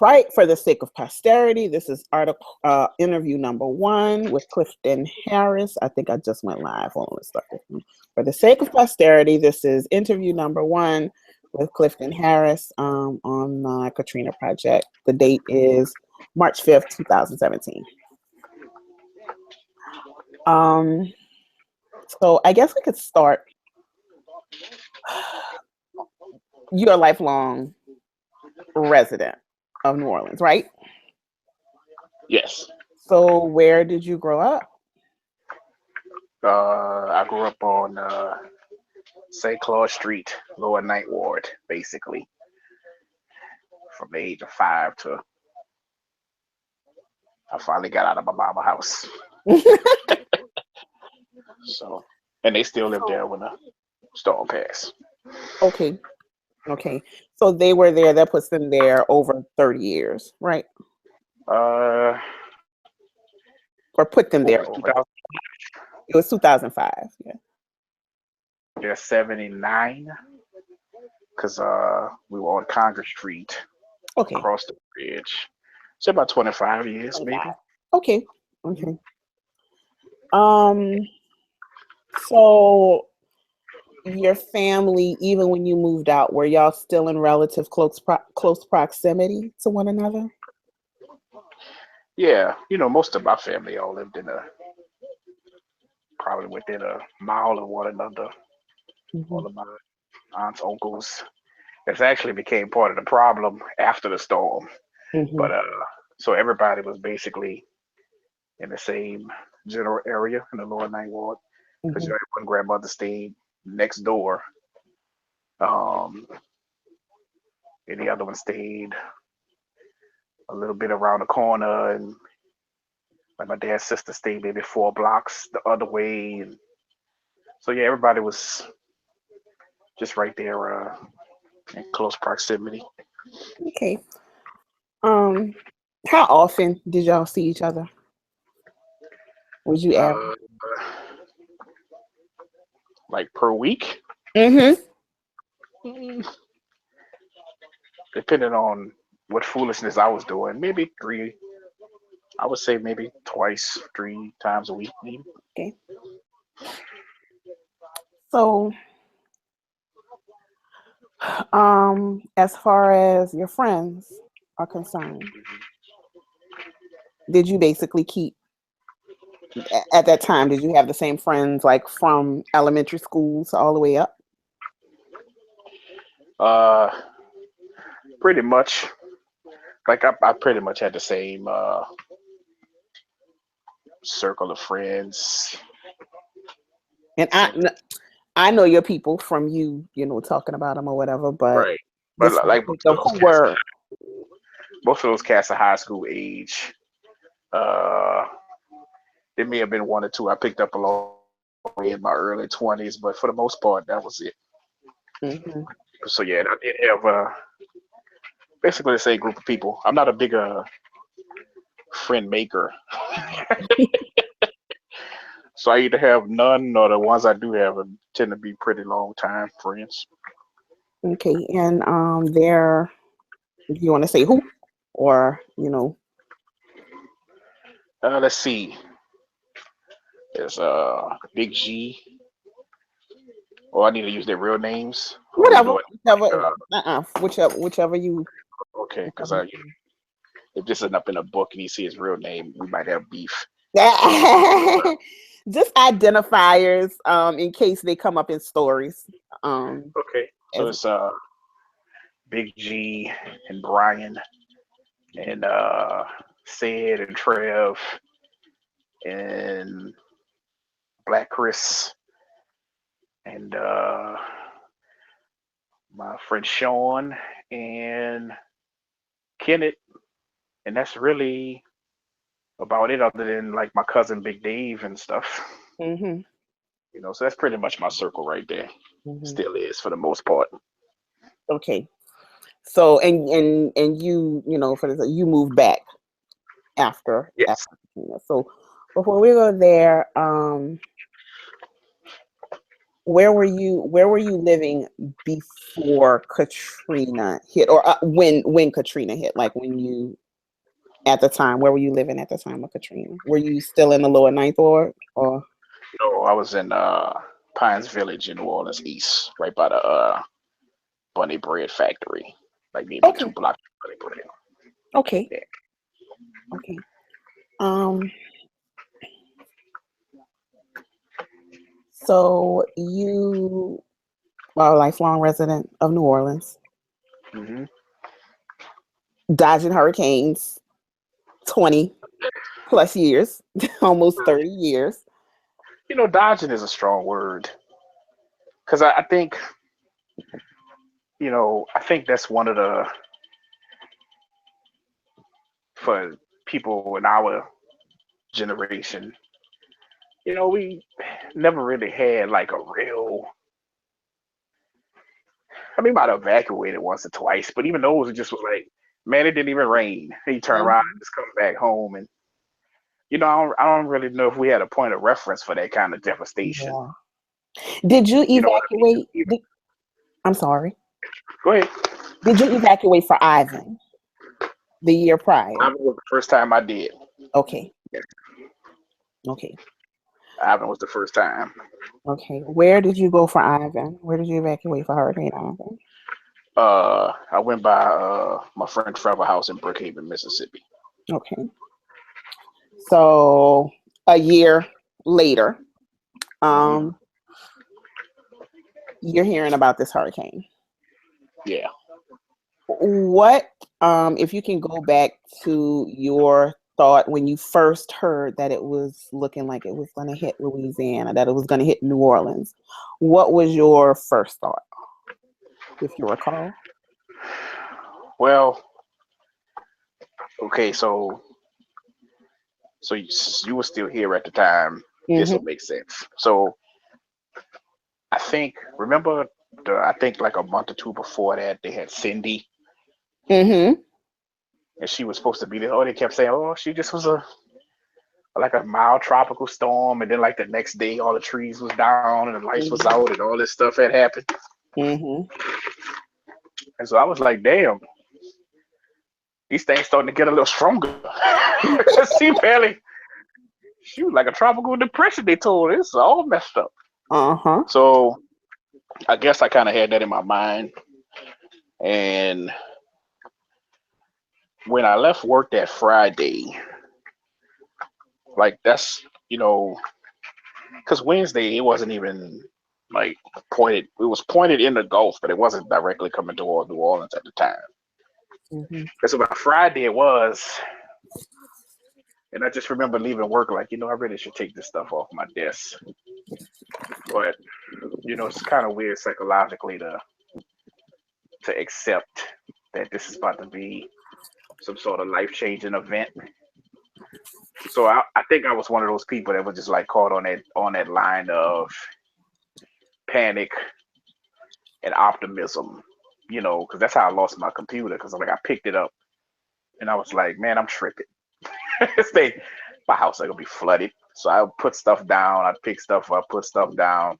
Right, for the sake of posterity, this is interview number 1 with Clifton Harris. I think I just went live. Hold on, let's start this one. For the sake of posterity, this is interview number 1 with Clifton Harris on the Katrina project. The date is March 5th, 2017. So I guess we could start. You're a lifelong resident of New Orleans, right? Yes. So where did you grow up? I grew up on St. Claude Street, Lower Ninth Ward, basically, from the age of 5 to I finally got out of my mama house. So, and they still live there when the storm passed. Okay. So they were there. That puts them there over 30 years, right? Uh, Or put them there over over. 2000, It was 2005. Yeah. they're 79 because we were on Congress Street Okay. across the bridge. So about 25 years, maybe. Okay. So your family, even when you moved out, were y'all still in relative close proximity to one another? Yeah, most of my family all lived probably within a mile of one another. Mm-hmm. All of my aunts, uncles. It's actually became part of the problem after the storm. Mm-hmm. But so everybody was basically in the same general area in the Lower Ninth Ward because Mm-hmm. one grandmother stayed next door, um, and the other one stayed a little bit around the corner, and like my dad's sister stayed maybe 4 blocks the other way, and so yeah, everybody was just right there in close proximity. Okay. How often did y'all see each other? Was you average? Uh, like per week, Mm-hmm. depending on what foolishness I was doing, maybe three. I would say maybe twice, 3 times a week, maybe. Okay. So, as far as your friends are concerned, did you basically keep at that time? Did you have the same friends like from elementary school to all the way up? Uh, Pretty much. Like I pretty much had the same circle of friends. And Same, I know your people from you, talking about them or whatever. But right? But just for the like sake of who were. most of those cats are high school age. Uh, there may have been one or two I picked up along the way in my early 20s, but for the most part, that was it. Mm-hmm. So yeah, and I did have basically the same group of people. I'm not a big friend maker, so I either have none or the ones I do have tend to be pretty long time friends. Okay, and there. Do you want to say who, or Let's see. There's Big G. Oh, I need to use their real names. Or we whatever, doing whichever, uh, whichever you. okay, because Whichever if this isn't up in a book and you see his real name, we might have beef. you just identifiers, in case they come up in stories. Okay, so As it's Big G and Brian and Sid and Trev and Black Chris and my friend Sean and Kenneth, and that's really about it. Other than like my cousin Big Dave and stuff, hmm so that's pretty much my circle right there. hmm Still is for the most part. Okay. So and you for the you moved back Yes. after. So before we go there, where were you living before Katrina hit, or when Katrina hit? Like when you at the time, where were you living at the time of Katrina? Were you still in the lower ninth ward or No, I was in Pines Village in New Orleans East, right by the Bunny Bread Factory, like maybe two okay, blocks from Bunny Bread. okay, Yeah. okay. Um so you are a lifelong resident of New Orleans, hmm dodging hurricanes 20 plus years, almost 30 years. Dodging is a strong word because I think I think that's one of the for people in our generation. We never really had like a real. I mean, might have evacuated once or twice, but even those it just was like, man, it didn't even rain. Then you turn around Mhm. and just come back home, and I don't really know if we had a point of reference for that kind of devastation. Yeah. Did you You know what I evacuate? mean? I'm sorry. Go ahead. Did you evacuate for Ivan the year prior? Ivan was the first time I did. Okay. Yeah, Okay. Ivan was the first time. Okay. Where did you go for Ivan? Where did you evacuate for Hurricane Ivan? I went by my friend Trevor house in Brookhaven, Mississippi. Okay. So a year later, hmm um, you're hearing about this hurricane. Yeah. What, if you can go back to your thought when you first heard that it was looking like it was going to hit Louisiana, that it was going to hit New Orleans, what was your first thought, if you recall? Well, okay, so you were still here at the time. This will Mm-hmm. make sense. So I think remember I think like a month or two before that they had Cindy Mm-hmm. and she was supposed to be there. Oh, they kept saying, oh, she just was a like a mild tropical storm, and then like the next day all the trees was down and the lights was Mm-hmm. out and all this stuff had happened. Mm-hmm. And so I was like, damn, these things starting to get a little stronger. Cause she was like a tropical depression. They told her it's all messed up. Uh-huh. So I guess I kind of had that in my mind. And when I left work that Friday, like that's because Wednesday it wasn't even like pointed. It was pointed in the Gulf, but it wasn't directly coming toward New Orleans at the time. Mm-hmm. And so by Friday it was, and I just remember leaving work like, I really should take this stuff off my desk. But it's kind of weird psychologically to accept that this is about to be some sort of life changing event. So I think I was one of those people that was just like caught on that line of panic and optimism, because that's how I lost my computer. Because like I picked it up and I was like, man, I'm tripping. This thing, my house ain't gonna be flooded. So I put stuff down, I pick stuff up, put stuff down,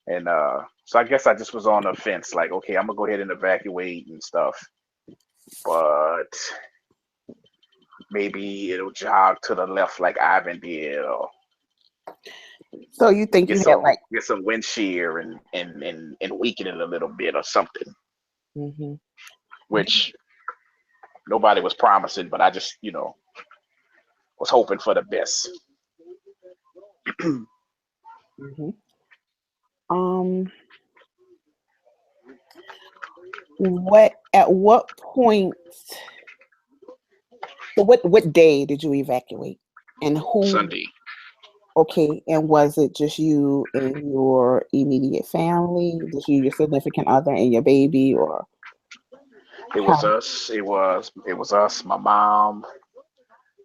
and so I guess I just was on the fence, like, okay, I'm gonna go ahead and evacuate and stuff, but maybe it'll jog to the left like Ivan did, or So you think get you had some like, get some wind shear and weaken it a little bit or something, mm-hmm. which nobody was promising, but I just was hoping for the best. Mm-hmm. Um, at what point, so what day did you evacuate? And who, Sunday. okay, and was it just you and your immediate family? Just you, your significant other, and your baby, or It was how? us. It was us, my mom,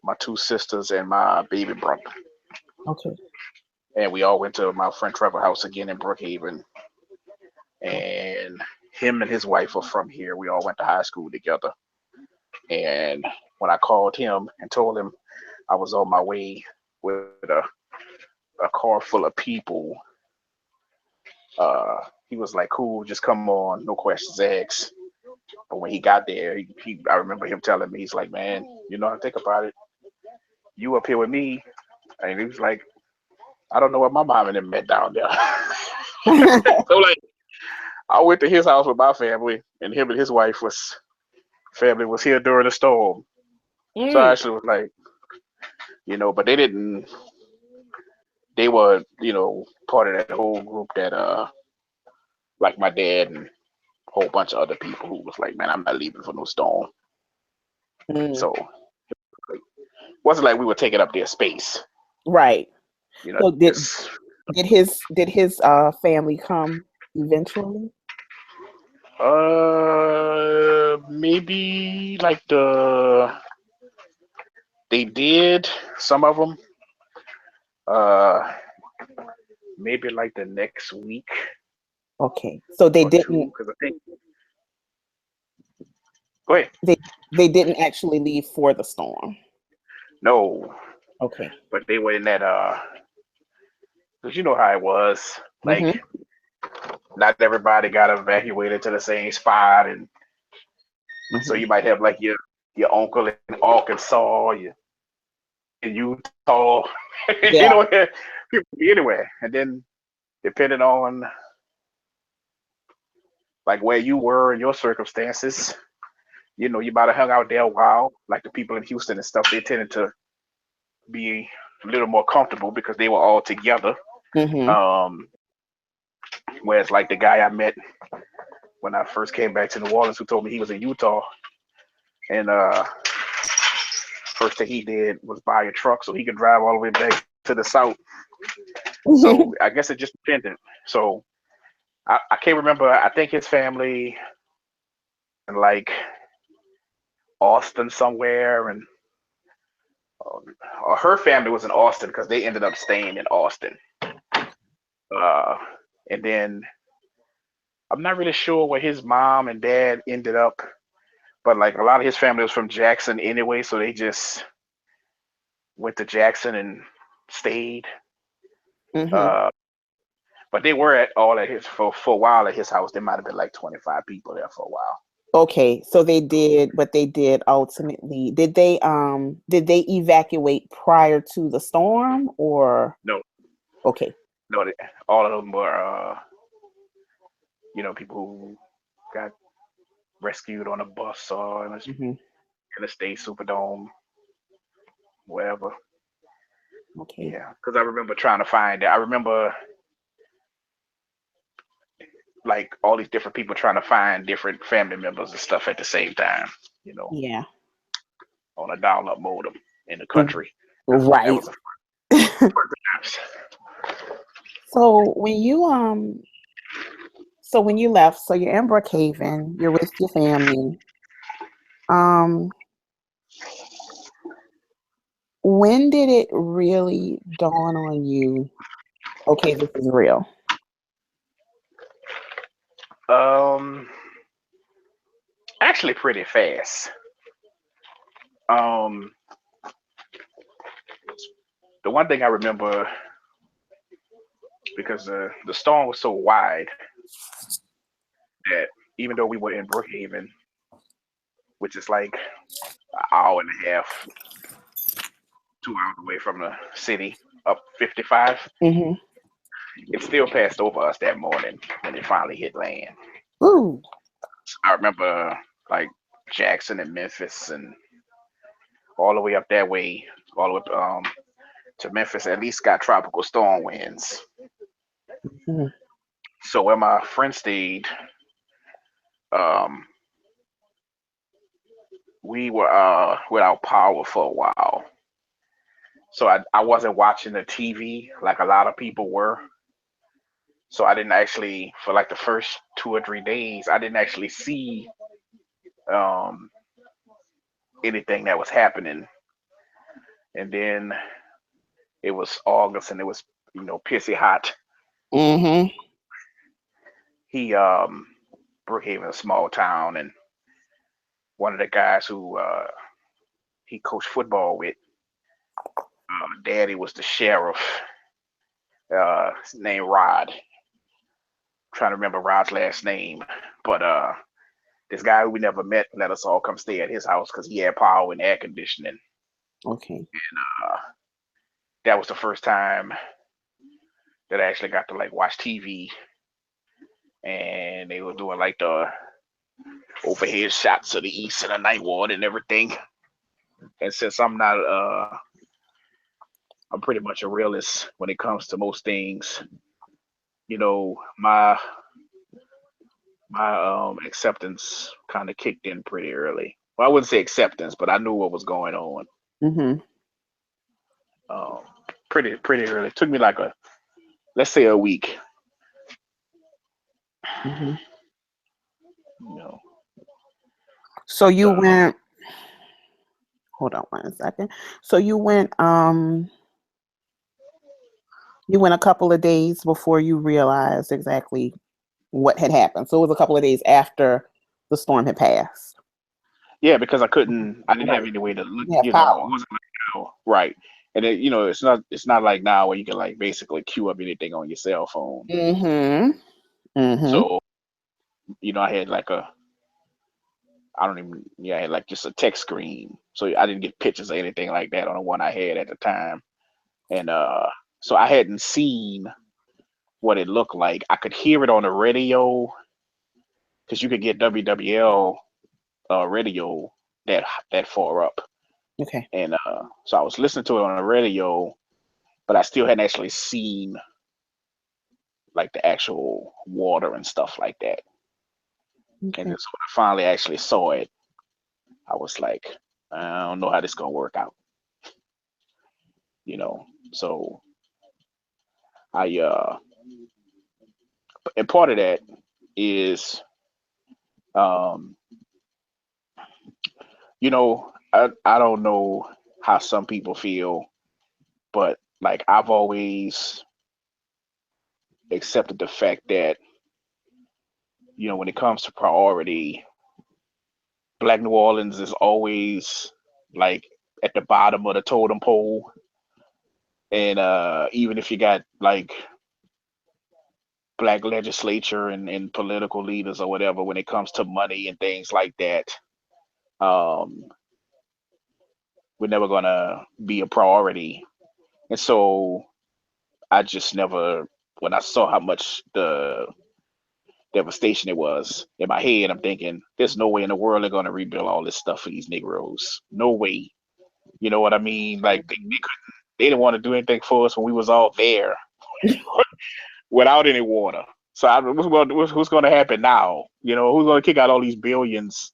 my two sisters, and my baby brother. Okay. And we all went to my friend Trevor house again in Brookhaven. And him and his wife are from here. We all went to high school together. And when I called him and told him I was on my way with a car full of people, He was like, "Cool, just come on, no questions asked." But when he got there, I remember him telling me, he's like, "Man, you know, I think about it. You up here with me," and he was like, "I don't know what my mom and them met down there." So like, I went to his house with my family, and him and his wife was family was here during the storm. So I Mm, actually was like, but they didn't. They were, part of that whole group that, like my dad and a whole bunch of other people who was like, "Man, I'm not leaving for no storm." mm. So like, wasn't like we were taking up their space, Right. So Just did his family come eventually? maybe like they did some of them, uh, maybe like the next week Okay. So they or two, didn't because I think. Go ahead. they they didn't actually leave for the storm. No, Okay. but they were in that, because you know how it was. Like, Mm-hmm. not everybody got evacuated to the same spot, and so Mm-hmm. you might have like your uncle in Arkansas, your in Utah, you Yeah. know, people be anywhere. And then depending on like where you were and your circumstances, you might have hung out there a while. Like the people in Houston and stuff, they tended to be a little more comfortable because they were all together. Mm-hmm. Um, Whereas like the guy I met when I first came back to New Orleans, who told me he was in Utah, and first thing he did was buy a truck so he could drive all the way back to the south. So I guess it just depended. So I can't remember. I think his family in like Austin somewhere, and um, or her family was in Austin because they ended up staying in Austin. Uh, and then I'm not really sure where his mom and dad ended up, but like a lot of his family was from Jackson anyway, so they just went to Jackson and stayed. Mm-hmm. Uh, but they were all at his for a while at his house. There might have been like 25 people there for a while. Okay, so they did, but they did ultimately. Did they evacuate prior to the storm or No, okay. no, all of them were people who got rescued on a bus or Hmm. in a state Superdome, wherever. Okay. Yeah, because I remember trying to find it. I remember like all these different people trying to find different family members and stuff at the same time, you know, Yeah. on a dial-up modem in the Mhm. country. That Right. was a first times. So when you left, so you're in Brookhaven, you're with your family. Um, when did it really dawn on you, okay, this is real? Um, Actually, pretty fast. Um, the one thing I remember because the storm was so wide that even though we were in Brookhaven, which is like an hour and a half, 2 hours away from the city, up 55, Mm-hmm. it still passed over us that morning when it finally hit land. Ooh. I remember like Jackson and Memphis and all the way up that way, all the way to Memphis, at least got tropical storm winds. Mm-hmm. So where my friend stayed, um, we were without power for a while. So I wasn't watching the TV like a lot of people were. So I didn't actually, for like the first 2 or 3 days, I didn't actually see um, anything that was happening. And then it was August and it was, pissy hot. Mm-hmm. He, Brookhaven, a small town, and one of the guys who he coached football with, daddy was the sheriff, his name Rod. trying to remember Rod's last name, but this guy who we never met let us all come stay at his house because he had power and air conditioning. Okay. Uh, that was the first time that I actually got to like watch TV, and they were doing like the overhead shots of the east and the night ward and everything. And since I'm pretty much a realist when it comes to most things. My acceptance kind of kicked in pretty early. Well, I wouldn't say acceptance, but I knew what was going on. Mhm. Um, pretty early. It took me like let's say a week. Mhm. You know, So you the went. Hold on 1 second. So you went a couple of days before you realized exactly what had happened. So it was a couple of days after the storm had passed. yeah, because I didn't have Right. any way to look. You have It power. wasn't like now, right? And it's not like now where you can like basically queue up anything on your cell phone. Mhm. Mhm. So I had like I don't even yeah, I had like just a text screen. So I didn't get pictures or anything like that on the one I had at the time. And so I hadn't seen what it looked like. I could hear it on the radio because you could get WWL radio that far up. Okay. And so I was listening to it on the radio, but I still hadn't actually seen like the actual water and stuff like that. And Okay. then so when I finally actually saw it, I was like, I don't know how this gonna work out, you know. So I and part of that is um I don't know how some people feel, but like I've always accepted the fact that when it comes to priority, Black New Orleans is always like at the bottom of the totem pole. And even if you got like black legislature and political leaders or whatever, when it comes to money and things like that, um, we're never gonna be a priority. And so I just never, when I saw how much the devastation it was in my head, I'm thinking, there's no way in the world they're gonna rebuild all this stuff for these Negroes. No way. You know what I mean? Like they didn't want to do anything for us when we was all there without any water. So what's going to happen now? Who's going to kick out all these billions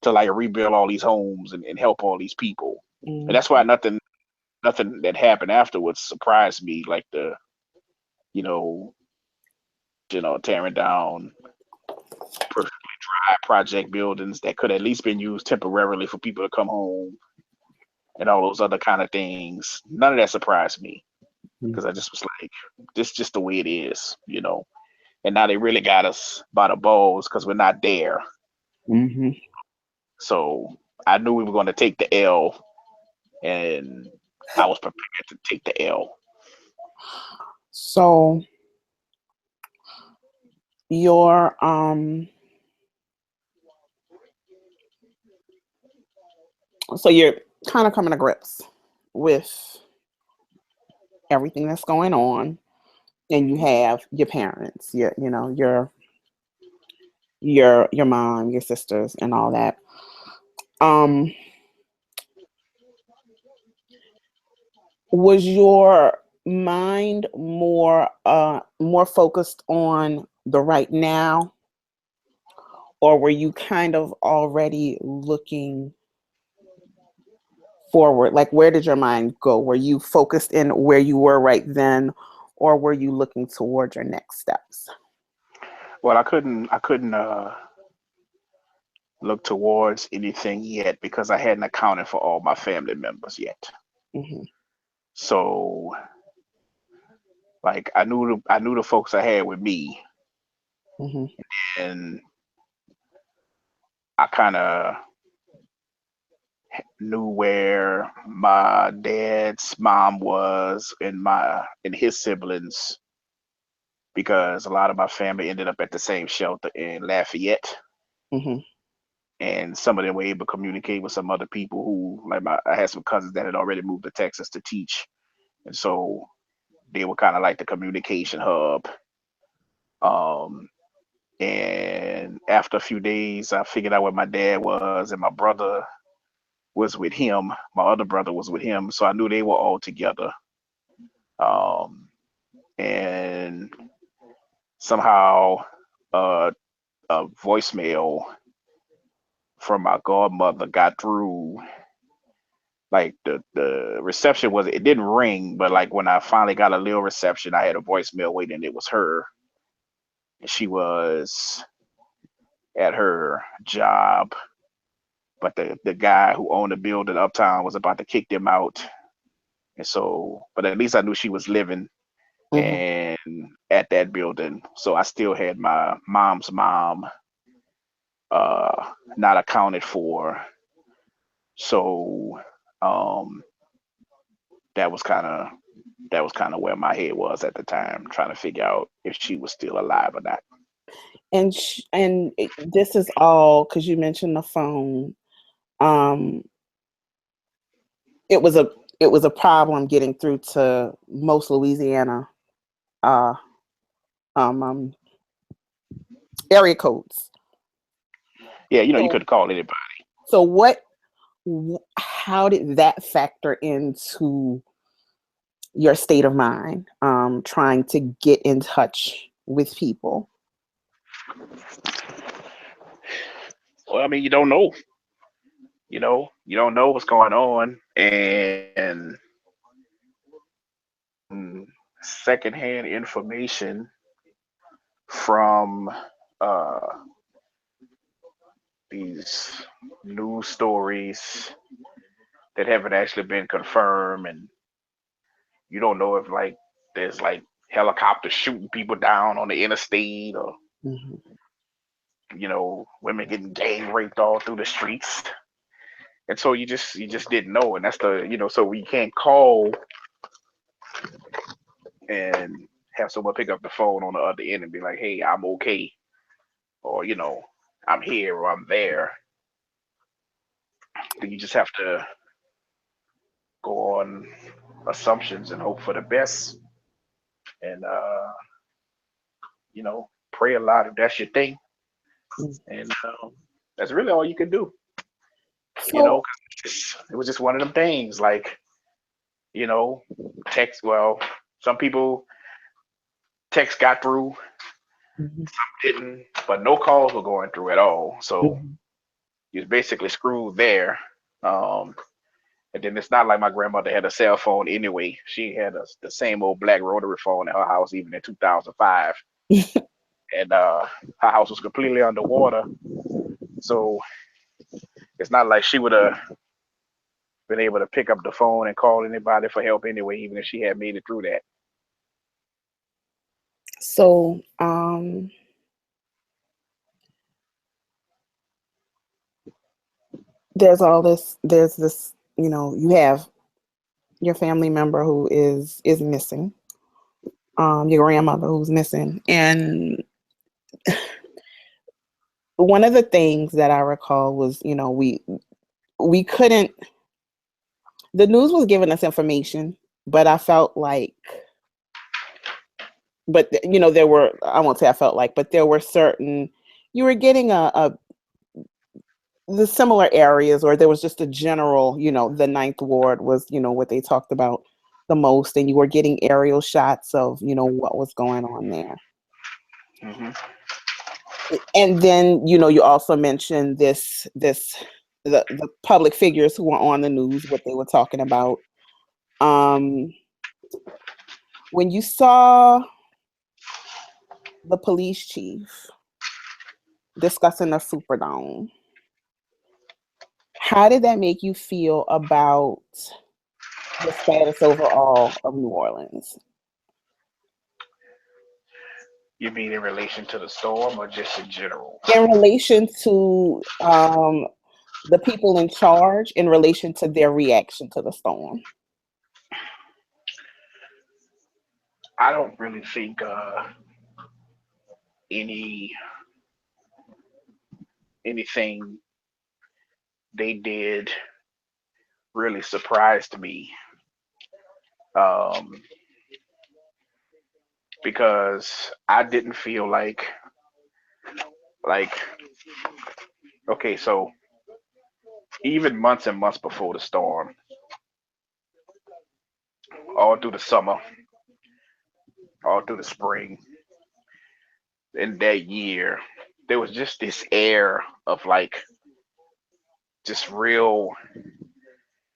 to like rebuild all these homes and help all these people? And that's why Mhm. nothing that happened afterwards surprised me, like the you know tearing down perfectly dry project buildings that could at least been used temporarily for people to come home and all those other kind of things. None of that surprised me Mhm. because I just was like, this just the way it is. And now they really got us by the balls because we're not there. Mhm. So I knew we were going to take the L, and I was prepared to take the L. So your so you're kind of coming to grips with everything that's going on, and you have your parents, your mom, your sisters, and all that. Um, was your mind more focused on the right now, or were you kind of already looking forward? Like, where did your mind go? Were you focused in where you were right then, or were you looking toward your next steps? Well, I couldn't look towards anything yet because I hadn't accounted for all my family members yet. Hmm. So, like, I knew the folks I had with me, Hmm. and I kind of knew where my dad's mom was and his siblings because a lot of my family ended up at the same shelter in Lafayette, Mhm. and some of them were able to communicate with some other people who, like I had some cousins that had already moved to Texas to teach, and so they were kind of like the communication hub. Um, and after a few days, I figured out where my dad was, and my brother was with him. My other brother was with him, so I knew they were all together. Um, and somehow, uh, a voicemail from my godmother got through. Like the reception was, it didn't ring, but like when I finally got a little reception, I had a voicemail waiting. It was her, and she was at her job, but the guy who owned the building uptown was about to kick them out, and so, but at least I knew she was living Mhm. and at that building, so I still had my mom's mom not accounted for, so um that was kind of where my head was at the time, trying to figure out if she was still alive or not. This is all because you mentioned the phone. Um, it was a it was a problem getting through to most Louisiana uh, um, um, area codes. Yeah, you So, could call anybody. so how did that factor into your state of mind, trying to get in touch with people? Well, I mean, you don't know. You don't know what's going on, and secondhand information from uh, these news stories that haven't actually been confirmed, and you don't know if like there's like helicopters shooting people down on the interstate, or Mhm. women getting gang raped all through the streets, and so you just didn't know, and that's so we can't call and have someone pick up the phone on the other end and be like, hey, I'm okay, or I'm here or I'm there. Then you just have to go on assumptions and hope for the best, and pray a lot if that's your thing, Mm. and that's really all you can do. So, 'Cause it was just one of them things, like you know, text. Well, some people text got through, mhm, didn't, but no calls were going through at all. So mhm. you was basically screwed there. Um, and then it's not like my grandmother had a cell phone anyway. She had the same old black rotary phone at her house even in 2005, and her house was completely underwater. So it's not like she would have been able to pick up the phone and call anybody for help anyway, even if she had made it through that. So, there's this, you have your family member who is missing, your grandmother who's missing. And one of the things that I recall was, we couldn't the news was giving us information, but I felt like but there were, I won't say I felt like, but there were certain, you were getting a the similar areas, or there was just a general, the ninth ward was, what they talked about the most, and you were getting aerial shots of, what was going on there. Hmm. And then, you also mentioned the public figures who were on the news, what they were talking about. Um, when you saw the police chief discussing the Superdome, how did that make you feel about the status overall of New Orleans? You mean in relation to the storm or just in general? In relation to the people in charge, in relation to their reaction to the storm. I don't really think. any anything they did really surprised me, um, because I didn't feel like okay, so even months and months before the storm, all through the summer, all through the spring, in that year, there was just this air of like just real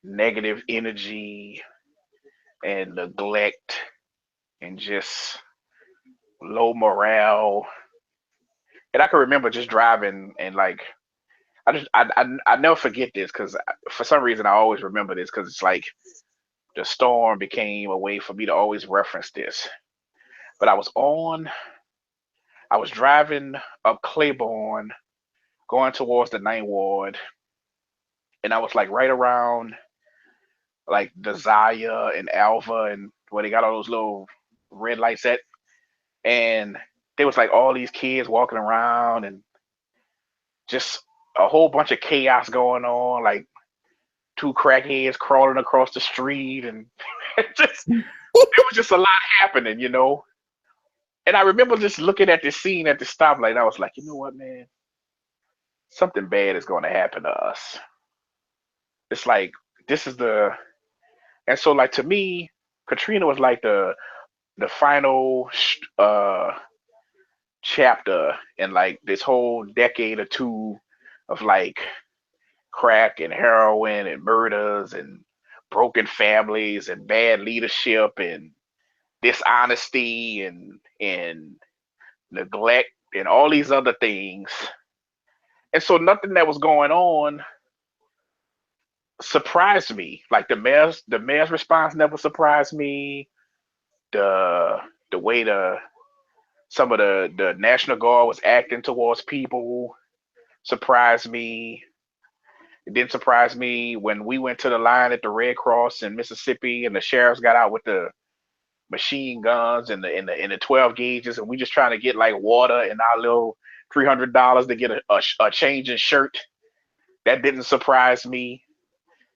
negative energy and neglect and just low morale. And I can remember just driving and like I never forget this because for some reason I always remember this because it's like the storm became a way for me to always reference this. But I was driving up Claiborne going towards the Ninth Ward, and I was like right around like Desire and Alpha and where they got all those little red lights at, and there was like all these kids walking around and just a whole bunch of chaos going on, like two crackheads crawling across the street, and it just there was just a lot happening, you know. And I remember just looking at this scene at the stoplight. I was like, you know what, man, something bad is going to happen to us. It's like this is the and so like to me, Katrina was like the final chapter in like this whole decade or two of like crack and heroin and murders and broken families and bad leadership and dishonesty and neglect and all these other things. And so nothing that was going on surprised me. Like the mayor's response never surprised me. The the way some of the National Guard was acting towards people surprised me. It didn't surprise me when we went to the line at the Red Cross in Mississippi and the sheriffs got out with the machine guns and the 12 gauges and we just trying to get like water and our little $300 to get a change in shirt. That didn't surprise me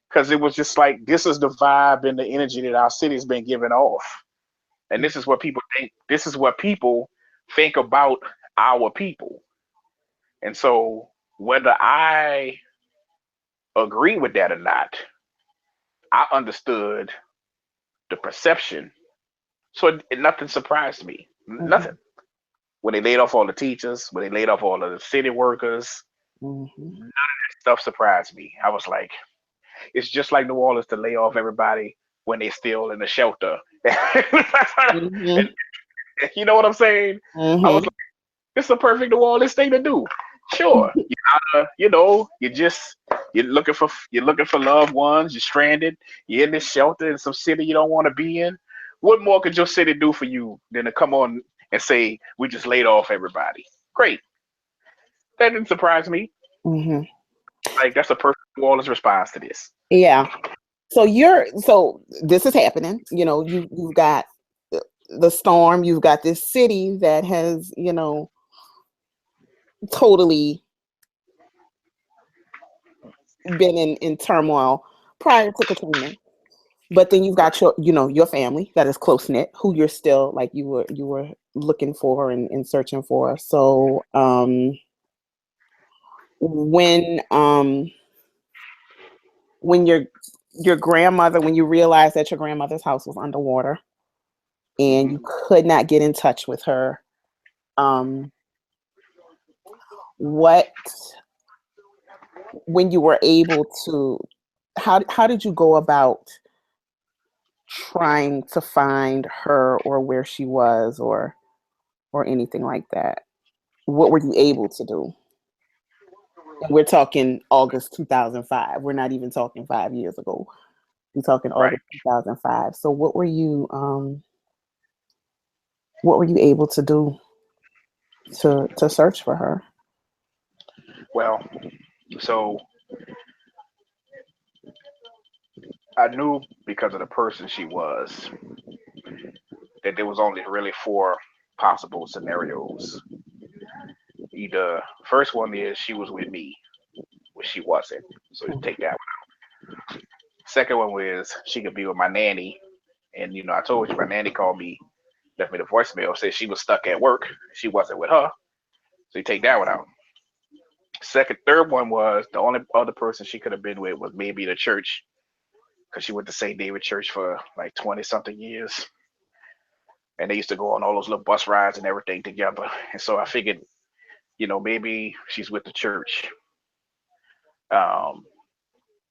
because it was just like this is the vibe and the energy that our city's been giving off, and this is what people think. This is what people think about our people, and so whether I agree with that or not, I understood the perception. So nothing surprised me. Nothing. Mhm. When they laid off all the teachers, when they laid off all of the city workers, Mhm. stuff surprised me. I was like, it's just like New Orleans to lay off everybody when they still in the shelter. And Mhm. you know what I'm saying? I was Mhm. like, it's a perfect New Orleans thing to do. Sure, you're looking for loved ones. You're stranded. You're in this shelter in some city you don't want to be in. What more could your city do for you than to come on and say we just laid off everybody? Great. That didn't surprise me. Mhm. Like that's a perfect New Orleans response to this. Yeah. So this is happening. You've got the storm. You've got this city that has totally been in turmoil prior to Katrina. But then you've got your family that is close knit, who you're still like you were looking for and searching for. So when um when your grandmother, when you realized that your grandmother's house was underwater and you Hmm. could not get in touch with her, um what when you were able to, how did you go about trying to find her or where she was or anything like that? What were you able to do? And we're talking August 2005. We're not even talking 5 years ago. We're talking Right. August 2005. So what were you able to do to search for her? Well, so I knew because of the person she was that there was only really four possible scenarios. Either first one is she was with me, which she wasn't, so you take that one. Second one was she could be with my nanny, and I told you my nanny called me, left me the voicemail, said she was stuck at work, she wasn't with her, so you take that one out. Third one was the only other person she could have been with was maybe the church, because she went to St. David Church for like 20 something years, and they used to go on all those little bus rides and everything together. And so I figured, maybe she's with the church. Um,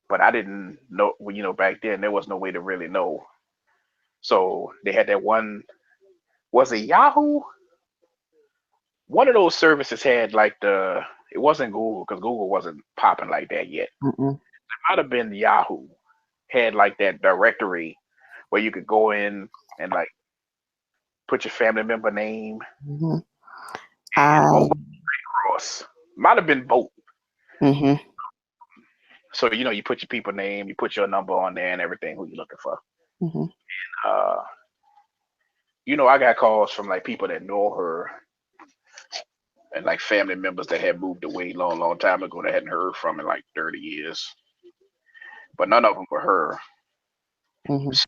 but I didn't know, well, back then there was no way to really know. So they had that one, was it Yahoo? One of those services had like it wasn't Google because Google wasn't popping like that yet. Mm-mm. It might have been Yahoo, had like that directory where you could go in and like put your family member name, Mm-hmm. or I. cross. Might have been both. Mm-hmm. So you put your people name, you put your number on there and everything who you're looking for. Mm-hmm. Uh, I got calls from like people that know her and like family members that had moved away long, long time ago that hadn't heard from in like 30 years, but none of them were her. Mm-hmm. So,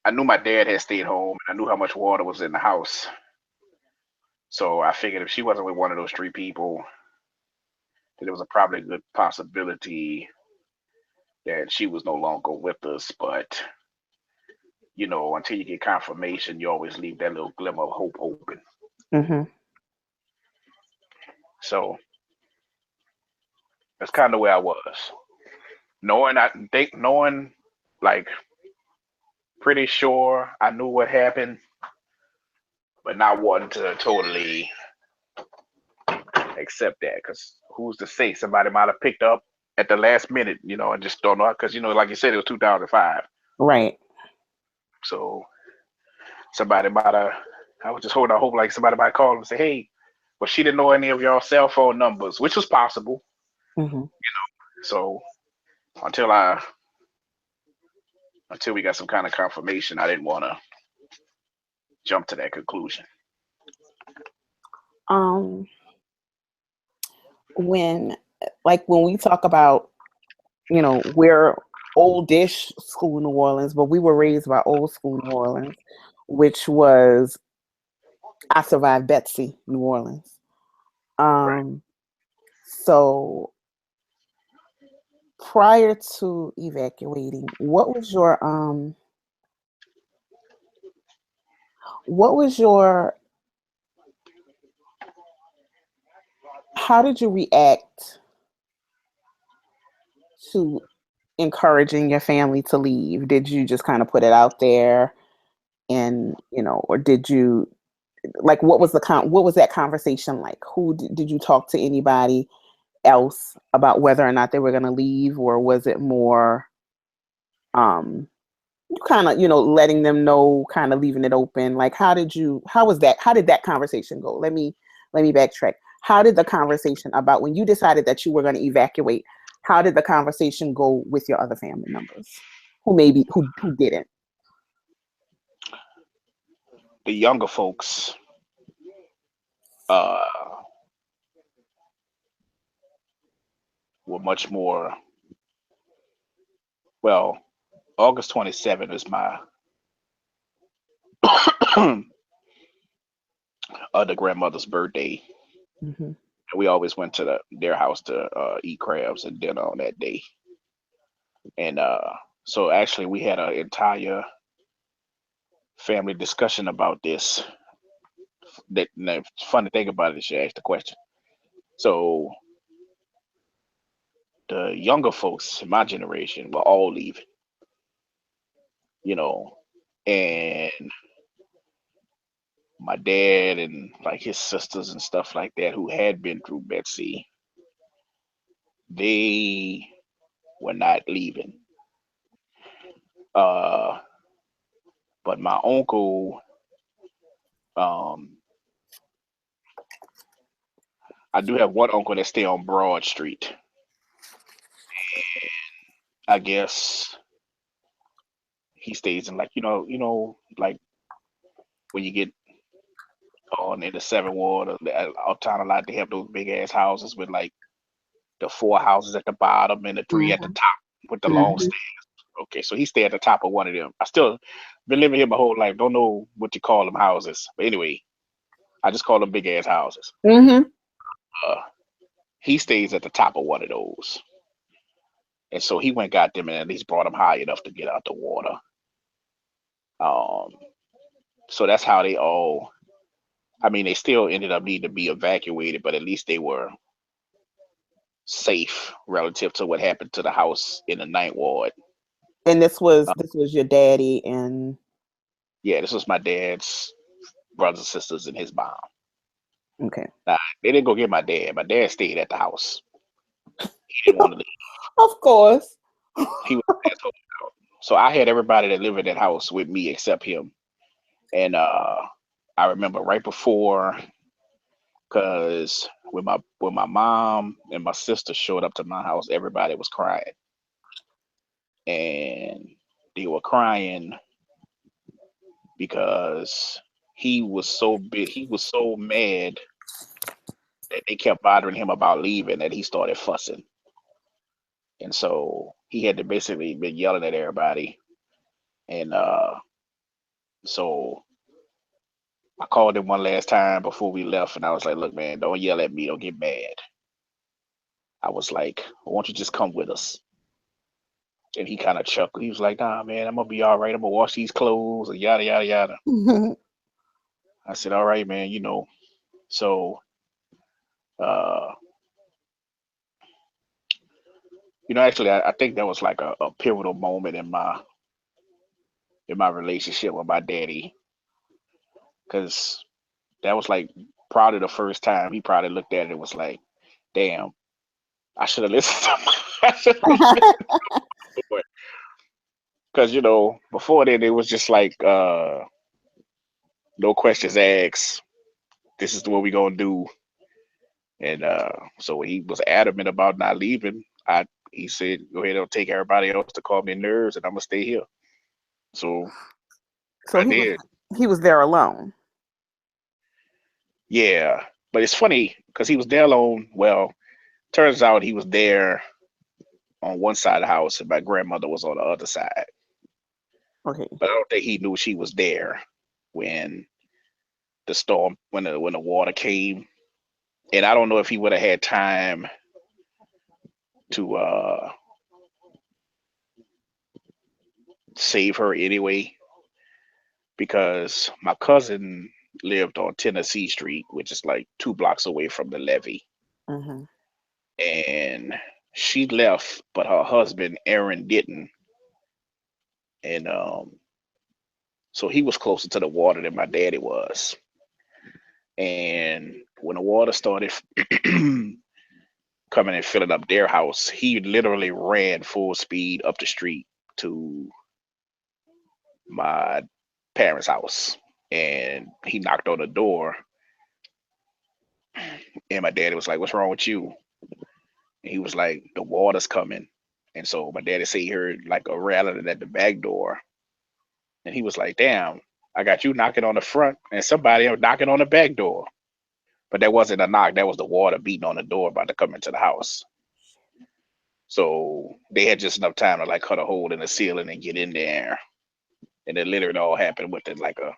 I knew my dad had stayed home and I knew how much water was in the house. So I figured if she wasn't with one of those three people, that there was a probably good possibility that she was no longer with us. But until you get confirmation, you always leave that little glimmer of hope open. Mm-hmm. So that's kind of where I was, knowing, like, pretty sure I knew what happened, but not wanting to totally accept that because who's to say somebody might have picked up at the last minute, and just don't know because like you said, it was 2005, Right. so somebody might have. I was just holding out hope like somebody might call and say, "Hey, well, she didn't know any of your cell phone numbers," which was possible. Mm-hmm. So until I until we got some kind of confirmation, I didn't want to jump to that conclusion. Um, when when we talk about, we're oldish school New Orleans, but we were raised by old school New Orleans, which was I survived Betsy New Orleans. Right. Um, so prior to evacuating, what was your how did you react to encouraging your family to leave? Did you just kind of put it out there and, or did you what was what was that conversation like? Did you talk to anybody else about whether or not they were going to leave, or was it more um you kind of, letting them know, kind of leaving it open? Like how did that conversation go? Let me backtrack. How did the conversation about when you decided that you were going to evacuate, how did the conversation go with your other family members who maybe who didn't? The younger folks uh, were much more. Well, August 27th is my other grandmother's birthday. Hmm. We always went to their house to eat crabs and dinner on that day. And so actually, we had an entire family discussion about this. That the funny thing about it is you asked the question. So the younger folks in my generation were all leaving, you know, and my dad and like his sisters and stuff like that who had been through Betsy, they were not leaving. Uh, but my uncle, um, I do have one uncle that stay on Broad Street. I guess he stays in like like when you get on in the seven ward town a lot. They have those big ass houses with like the four houses at the bottom and the three at the Mm-hmm. top with the long Mm-hmm. stairs. Okay, so he stayed at the top of one of them. I still been living here my whole life. Don't know what you call them houses, but anyway, I just call them big ass houses. Mm-hmm. Uh, he stays at the top of one of those, and so he went got them and at least brought them high enough to get out the water. Um, so that's how they all. I mean, they still ended up needing to be evacuated, but at least they were safe relative to what happened to the house in the ninth ward. And this was Uh, this was your daddy and yeah, this was my dad's brothers and sisters and his mom. okay. Nah, they didn't go get my dad. My dad stayed at the house. He didn't want to leave. Of course. He was at home. So I had everybody that lived in that house with me except him. And I remember right before, because when my mom and my sister showed up to my house, everybody was crying, and they were crying because he was so big. He was so mad that they kept bothering him about leaving that he started fussing, and so he had to basically been yelling at everybody. And so I called him one last time before we left, and I was like, "Look, man, don't yell at me. Don't get mad." I was like, "Why don't you just come with us?" And he kind of chuckled. He was like, "Nah, man, I'm gonna be all right. I'm gonna wash these clothes and yada yada yada." I said, "All right, man. So, uh, actually, I think that was like a pivotal moment in my relationship with my daddy, because that was like probably the first time he probably looked at it and was like, "Damn, I should have listened to I should have listened to it." Because before then it was just like no questions asked. This is what we gonna do. And so when he was adamant about not leaving, he said, "Go ahead and take everybody else to calm their nerves, and I'm gonna stay here." So So I did. he was there alone. Yeah, but it's funny because he was there alone. Well, turns out he was there on one side of the house, and my grandmother was on the other side. Okay. But I don't think he knew she was there when the storm, when the water came. And I don't know if he would have had time to save her anyway, because my cousin lived on Tennessee Street, which is like 2 blocks away from the levee. Mm-hmm. And she left, but her husband Aaron didn't. And so he was closer to the water than my daddy was. And when the water started coming and filling up their house, he literally ran full speed up the street to my parents' house. And he knocked on the door, and my daddy was like, "What's wrong with you?" And he was like, "The water's coming." And so my daddy said he heard like a rattling at the back door. And he was like, "Damn, I got you knocking on the front and somebody else knocking on the back door." But that wasn't a knock. That was the water beating on the door about to come into the house. So they had just enough time to like cut a hole in the ceiling and get in there. And it literally all happened within like a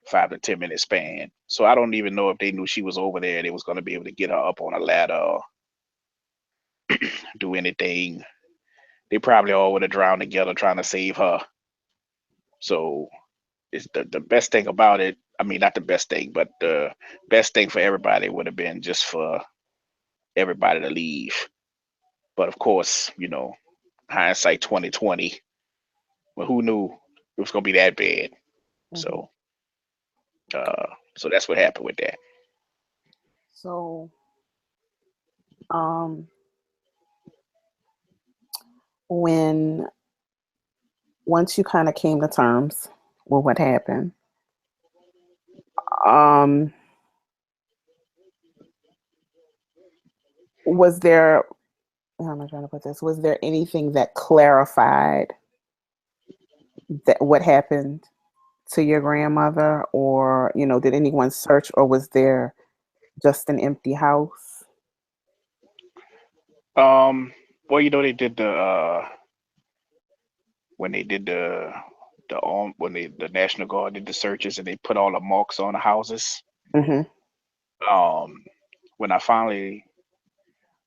5 to 10 minute span. So I don't even know if they knew she was over there. They was going to be able to get her up on a ladder or do anything. They probably all would have drowned together trying to save her. So it's the best thing about it. I mean, not the best thing, but the best thing for everybody would have been just for everybody to leave. But of course, hindsight 2020. Well, who knew it was gonna be that bad? Mm-hmm. So, uh, so that's what happened with that. So um when once you kind of came to terms with what happened, um was there how am I trying to put this? Was there anything that clarified that what happened to your grandmother, or did anyone search, or was there just an empty house? Um, well, they did when they did when the National Guard did the searches and they put all the marks on the houses. Mhm. Um, when I finally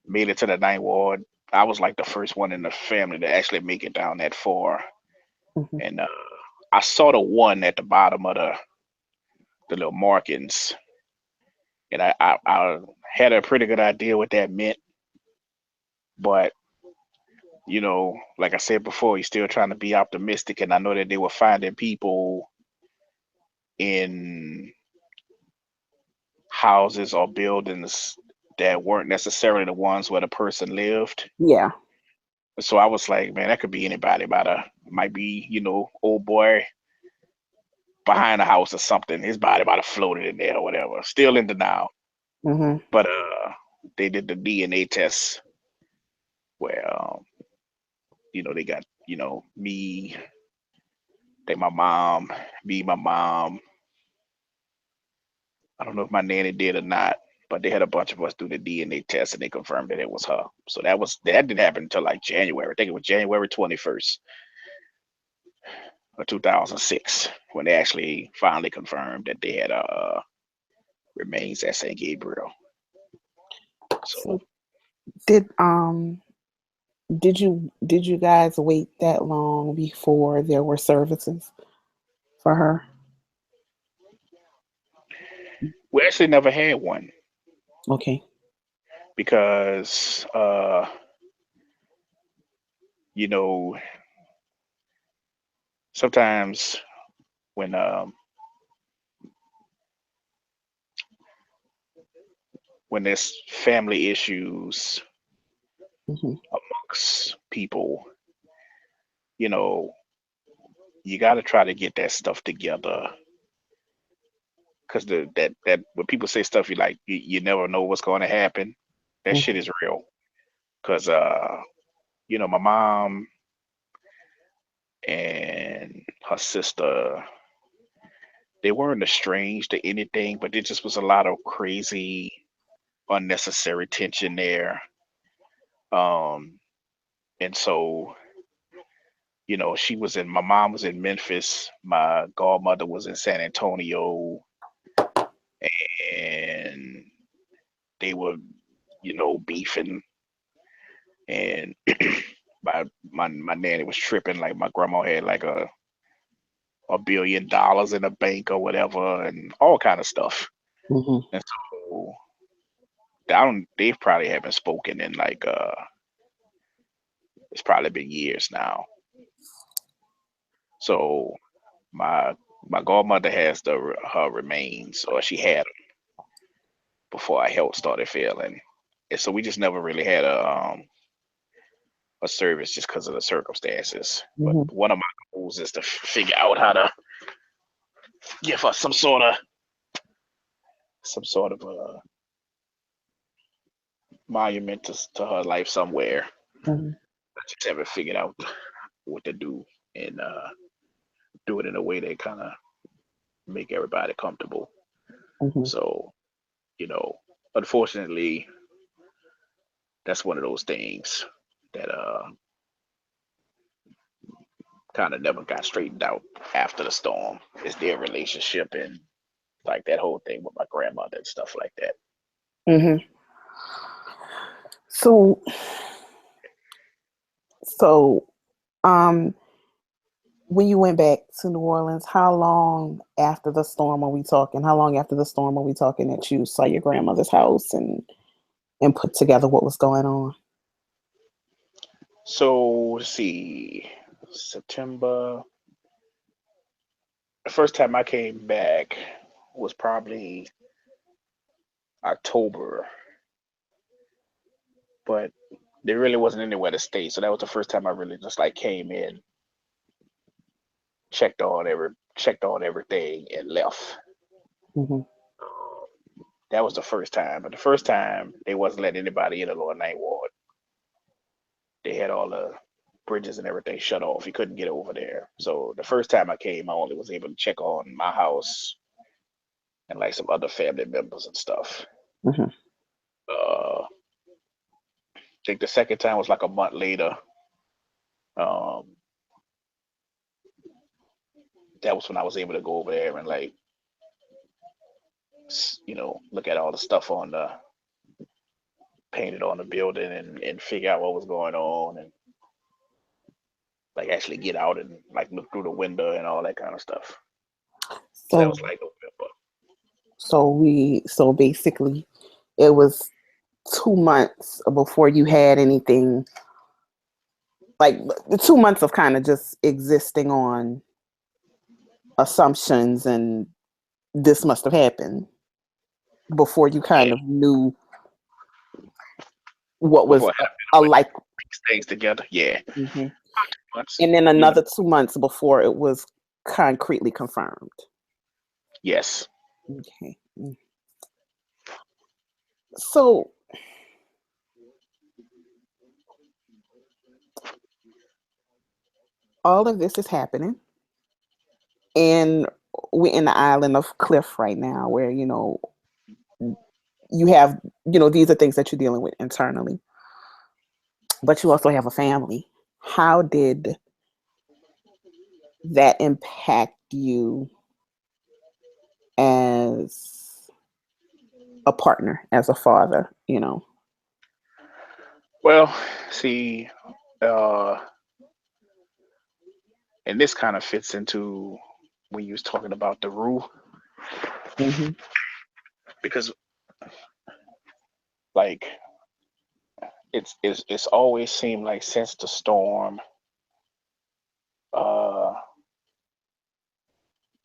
made it to the ninth ward, I was like the first one in the family to actually make it down that far, Mhm. and I saw the one at the bottom of the little markings, and I had a pretty good idea what that meant, but like I said before, you're still trying to be optimistic, and I know that they were finding people in houses or buildings that weren't necessarily the ones where the person lived. Yeah. So I was like, man, that could be anybody. Might be, old boy behind the house or something. His body might have floated in there or whatever. Still in denial. Mhm. But they did the DNA test where they got, me, they my mom, me, my mom. I don't know if my nanny did or not, but they had a bunch of us do the DNA test and they confirmed that it was her. So that didn't happen until like January. I think it was January 21st of 2006 when they actually finally confirmed that they had remains at St. Gabriel. So So did you guys wait that long before there were services for her? we actually never had one Okay. because you know sometimes when when there's family issues Mhm. amongst people, you know you got to try to get that stuff together because that when people say stuff you never know what's going to happen. That shit Mhm. is real because my mom and her sister, they weren't estranged or anything, but there just was a lot of crazy unnecessary tension there. Um, and so, my mom was in Memphis, my godmother was in San Antonio, and they were, beefing. And my nanny was tripping, like my grandma had like $1 billion in the bank or whatever, and all kind of stuff. Mhm. And so, they probably haven't spoken in like it's probably been years now. So my my godmother has her remains, or she had them before our health started failing, and so we just never really had a service just because of the circumstances. But Mhm. one of my goals is to figure out how to give her some sort of a monument to her life somewhere. Mhm. I just haven't figured out what to do and do it in a way that kind of make everybody comfortable. Mhm. So, you know, unfortunately, that's one of those things that kind of never got straightened out after the storm. Is their relationship and like that whole thing with my grandmother and stuff like that. Mhm. So so um when you went back to New Orleans, how long after the storm are we talking? How long after the storm are we talking that you saw your grandmother's house and put together what was going on? So let's see, September. The first time I came back was probably October, but there really wasn't anywhere to stay. So that was the first time I really just like came in, checked on everything, and left. Mhm. That was the first time. But the first time they wasn't letting anybody in the lower ninth ward. They had all the bridges and everything shut off. He couldn't get over there. So the first time I came, I only was able to check on my house and like some other family members and stuff. Mhm. I think the second time was like a month later. Um, that was when I was able to go over there and like, look at all the stuff on the painted on the building and figure out what was going on and like actually get out and like look through the window and all that kind of stuff. So that So was like November. so basically it was 2 months before you had anything, like the 2 months of kind of just existing on assumptions and this must have happened before you Yeah, kind of knew what was before I had a to like. mix things together. Yeah, Mhm. 2 months. And then You know. another 2 months before it was concretely confirmed. Yes. Okay. So all of this is happening, and we're in the island of Cliff right now, where you have these are things that you're dealing with internally, but you also have a family. How did that impact you as a partner, as a father? Well, see, uh, and this kind of fits into when you was talking about the rule, Hmm. because like it's always seemed like since the storm, uh,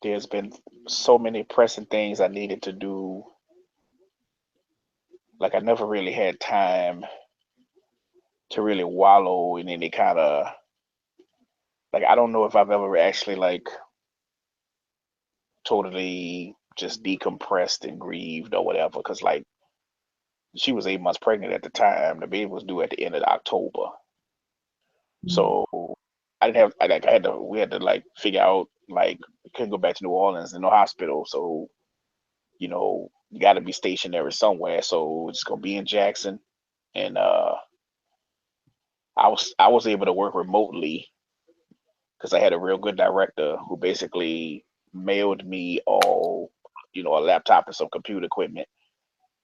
there's been so many pressing things I needed to do. Like I never really had time to really wallow in any kind of like I don't know if I've ever actually like totally just decompressed and grieved or whatever. Because like she was 8 months pregnant at the time. The baby was due at the end of October. So I didn't have I like I had to we had to like figure out like we couldn't go back to New Orleans in no hospital. So you got to be stationary somewhere. So it's gonna be in Jackson, and I was able to work remotely because I had a real good director who basically mailed me all a laptop and some computer equipment.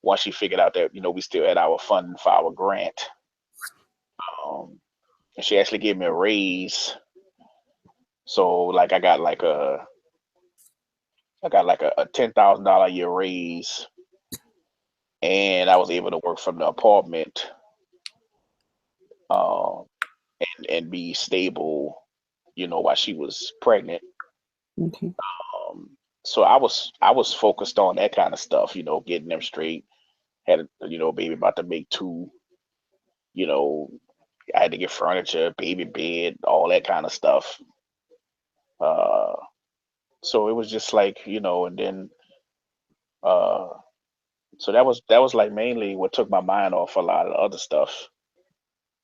Once she figured out that we still had our funding for our grant, um, and she actually gave me a raise. So like I got like a $10,000 a year raise, and I was able to work from the apartment, um, and be stable, while she was pregnant. Okay. So I was focused on that kind of stuff, getting them straight. Had a baby about to make two. You know, I had to get furniture, baby bed, all that kind of stuff. Uh, so it was just like, and then uh, so that was like mainly what took my mind off a lot of the other stuff.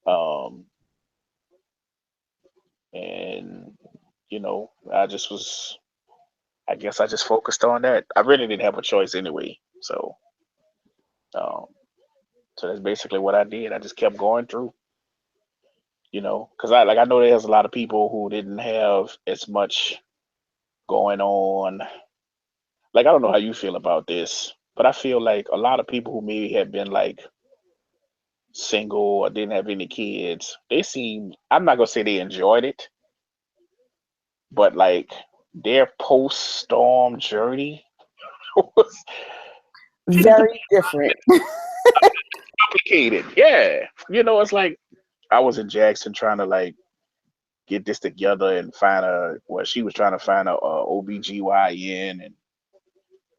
Um, and I just was, I guess I just focused on that. I really didn't have a choice anyway. Um, so that's basically what I did. I just kept going through, because I know there's a lot of people who didn't have as much going on. Like I don't know how you feel about this, but I feel like a lot of people who maybe have been like single or didn't have any kids, they seem, I'm not gonna say they enjoyed it, but like their post storm journey was Very different. complicated. Yeah. It's like I was in Jackson trying to like get this together and find she was trying to find a OBGYN, and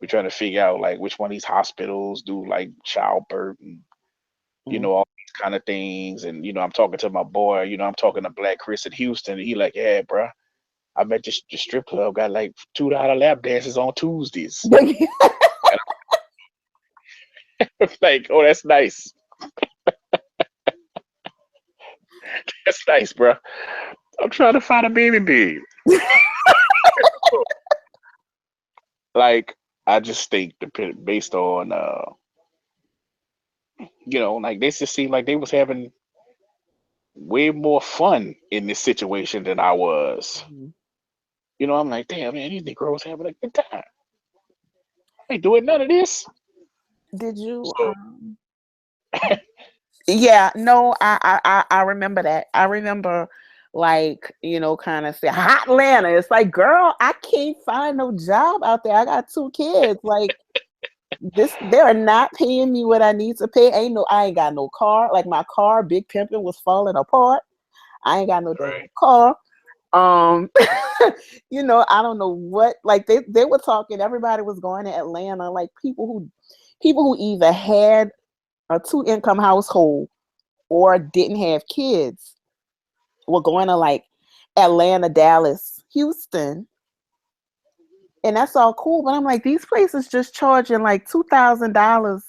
we're trying to figure out like which one of these hospitals do like childbirth and Mm. all these kind of things. And I'm talking to my boy, I'm talking to Black Chris in Houston, and he like, yeah, bro, I met this strip club got like $2 lap dances on Tuesdays. And I'm like, oh, that's nice. That's nice, bro. I'm trying to find a baby bee. Like, I just think based on like they just seemed like they was having way more fun in this situation than I was. Mhm. I'm like, damn man, these Negroes having a good time. I ain't doing none of this. Did you So yeah, no, I remember that. I remember like, kind of say hot Atlanta. It's like, girl, I can't find no job out there. I got two kids. Like this, they are not paying me what I need to pay. I ain't got no car. Like my car, big pimping, was falling apart. I ain't got no damn right, car. Um, I don't know what, like they were talking, everybody was going to Atlanta, like people who either had a two income household or didn't have kids were going to like Atlanta, Dallas, Houston, and that's all cool. But I'm like, these places just charging like $2,000,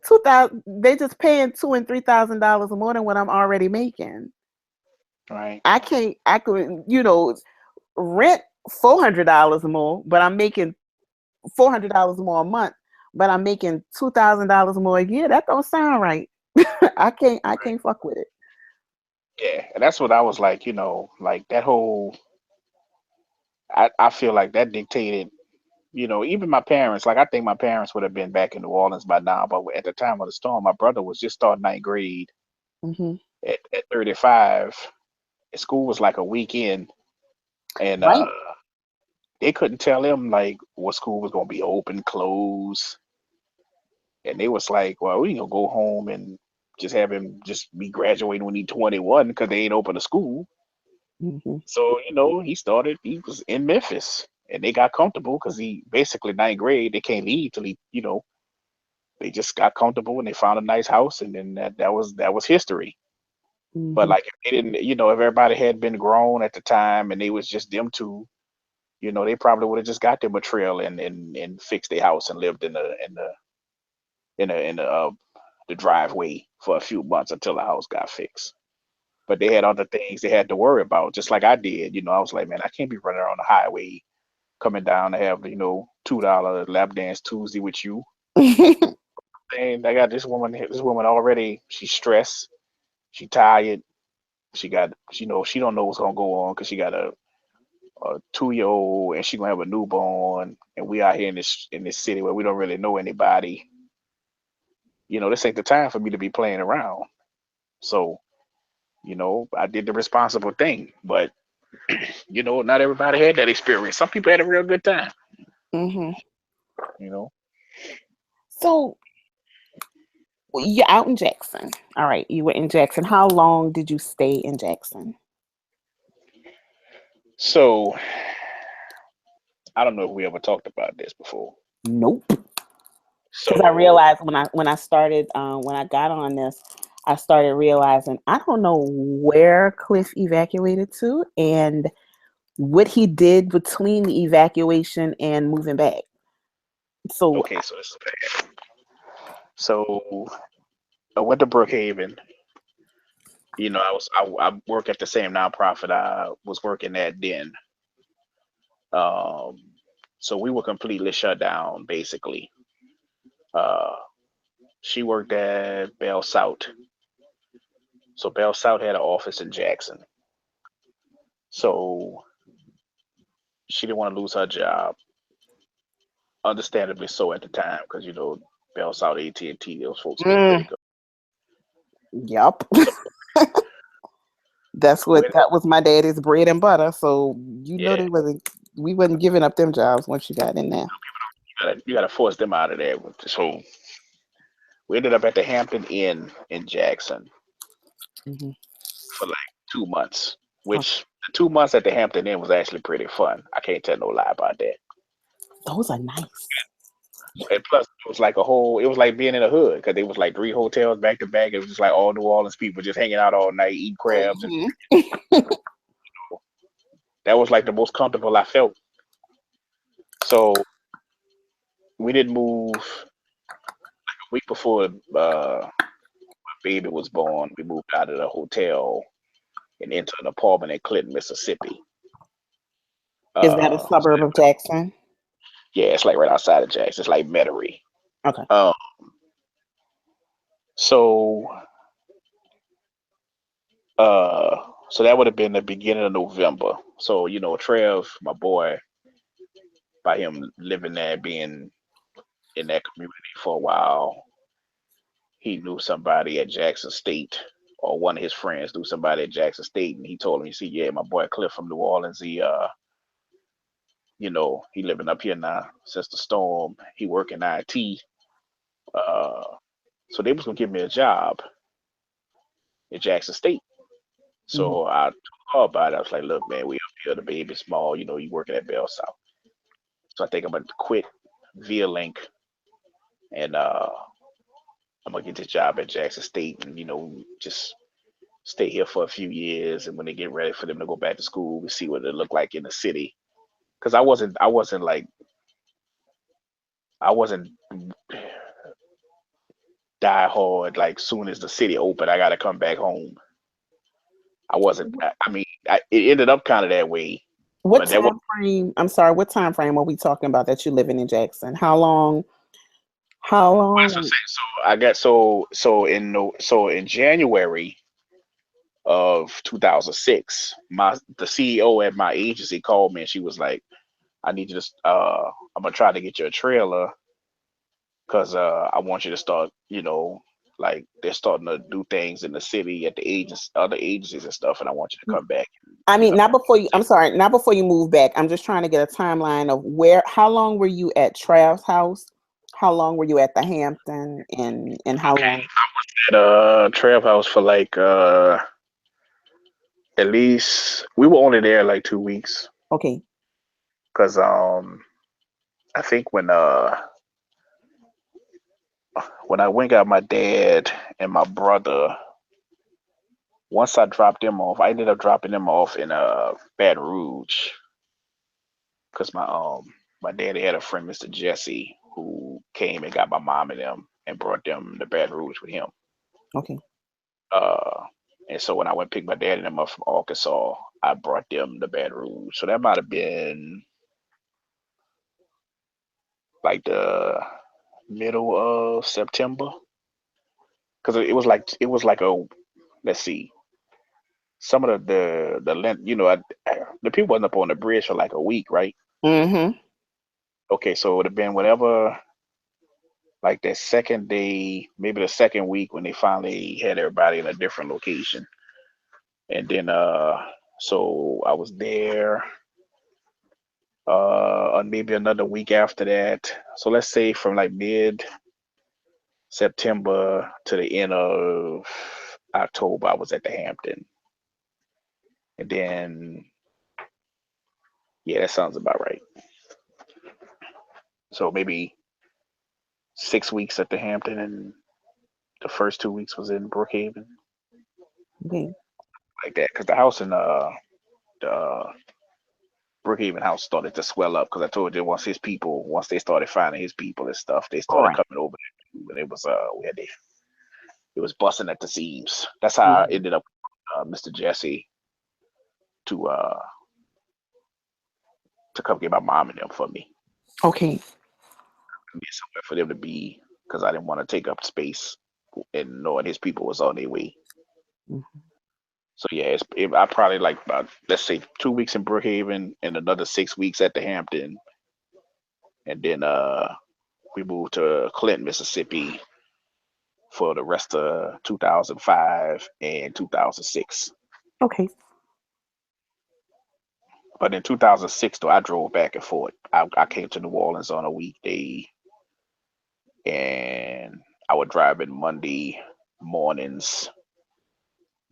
2,000. They just paying $2,000 and $3,000 more than what I'm already making. right, I can't. I could, rent $400 more, but I'm making $400 more a month. But I'm making $2,000 more a year. That don't sound right. I can't. I right. can't fuck with it. Yeah, and that's what I was like. Like that whole. I feel like that dictated. Even my parents. Like I think my parents would have been back in New Orleans by now. But at the time of the storm, my brother was just starting ninth grade Hmm. at 35. School was like a weekend, and Right. they couldn't tell him like what school was gonna be open, close, and they was like, "Well, we gonna go home and just have him just be graduating when he's 21 because they ain't open the school." Hmm. So he started. He was in Memphis, and they got comfortable because he basically ninth grade. They can't leave till they just got comfortable and they found a nice house, and then that was history. But Hmm. like if they didn't, if everybody had been grown at the time and they was just them two, they probably would have just got them a trail and fixed their house and lived in the driveway for a few months until the house got fixed. But they had other things they had to worry about, just like I did. I was like, man, I can't be running on the highway coming down to have $2 lap dance Tuesday with you. And I got this woman. This woman already. She's stressed. She tired. She don't know what's gonna go on because she got a 2-year old and she gonna have a newborn. And we out here in this city where we don't really know anybody. This ain't the time for me to be playing around. So I did the responsible thing. But not everybody had that experience. Some people had a real good time. Hmm. You know. So you're out in Jackson. All right, you were in Jackson. How long did you stay in Jackson? So I don't know if we ever talked about this before. Nope. Because I So realized when I started when I got on this, I started realizing I don't know where Cliff evacuated to and what he did between the evacuation and moving back. So okay, so this is bad. So I went to Brookhaven. I work at the same nonprofit I was working at then. Um, so we were completely shut down basically. Uh, she worked at Bell South. So Bell South had an office in Jackson. So she didn't want to lose her job, understandably so at the time, because Bell South, AT&T, those folks been pretty mm, good. yep. So That's we what ended up, that was my daddy's bread and butter. So yeah, we wasn't giving up them jobs once you got in there. you gotta force them out of there. So we ended up at the Hampton Inn in Jackson Hmm. for like 2 months, which the 2 months at the Hampton Inn was actually pretty fun. I can't tell no lie about that. Those are nice. And plus, it was like being in a hood because it was like three hotels back to back. It was just like all New Orleans people just hanging out all night, eating crabs, and Hmm. that was like the most comfortable I felt. So we didn't move a week before baby was born, we moved out of the hotel and into an apartment in Clinton, Mississippi. Is that a Uh, suburb of Jackson? yeah, it's like right outside of Jackson. It's like Metairie. Okay. Um, so uh, so that would have been the beginning of November. So Trev, my boy, by him living there, being in that community for a while, he knew somebody at Jackson State, or one of his friends knew somebody at Jackson State, and he told him, "You see, yeah, my boy Cliff from New Orleans, he living up here now since the storm. He work in IT. Uh, so they was gonna give me a job at Jackson State. Hmm. So I told her about it. I was like, look, man, we up here, the baby's small, you working at Bell South. So I think I'm gonna quit via link and I'm gonna get this job at Jackson State and just stay here for a few years, and when they get ready for them to go back to school, we see what it look like in the city. Because I wasn't die hard like soon as the city opened, I gotta come back home. I wasn't. I mean, it ended up kind of that way, What but that was time frame? I'm sorry. What time frame are we talking about that you living in Jackson? How long? How that's what I'm long? saying. So I got so in January of 2006, the CEO at my agency called me and she was like, "I need you to. I'm gonna try to get you a trailer because I want you to start. Like they're starting to do things in the city at the agents, other agencies and stuff, and I want you to come back. I You know, mean, not before you. I'm sorry, not before you move back. I'm just trying to get a timeline of where. How long were you at Trav's house? How long were you at the Hampton? And how long? at Trail House for like at least we were only there like 2 weeks Okay. because I think when I went got my dad and my brother. Once I dropped them off, I ended up dropping them off in Baton Rouge because my daddy had a friend, Mr. Jesse, who came and got my mom and them and brought them to Baton Rouge with him. Okay. Uh, and so when I went pick my dad and them up from Arkansas, I brought them to Baton Rouge. So that might have been like the middle of September because it was like a, let's see, some of the length, the people wasn't up on the bridge for like a week, right? Mm-hmm. Okay, so it would have been whatever, like that second day, maybe the second week when they finally had everybody in a different location. And then so I was there maybe another week after that. So let's say from like mid September to the end of October, I was at the Hampton. And then yeah, that sounds about right. So maybe 6 weeks at the Hampton and the first 2 weeks was in Brookhaven, Okay. like that. Because the house in the Brookhaven house started to swell up because I told you once they started finding his people and stuff, they All started right. coming over there. And it was it was busting at the seams. That's how I Mhm. ended up Mr. Jesse to uh to come get my mom and them for me. Okay. Get somewhere for them to be because I didn't want to take up space and knowing his people was on their way. Mhm. So yeah, I probably like about let's say 2 weeks in Brookhaven and another 6 weeks at the Hampton, and then we moved to Clinton, Mississippi for the rest of 2005 and 2006. Okay. But in 2006, though, I drove back and forth. I came to New Orleans on a weekday, and I would drive in Monday mornings,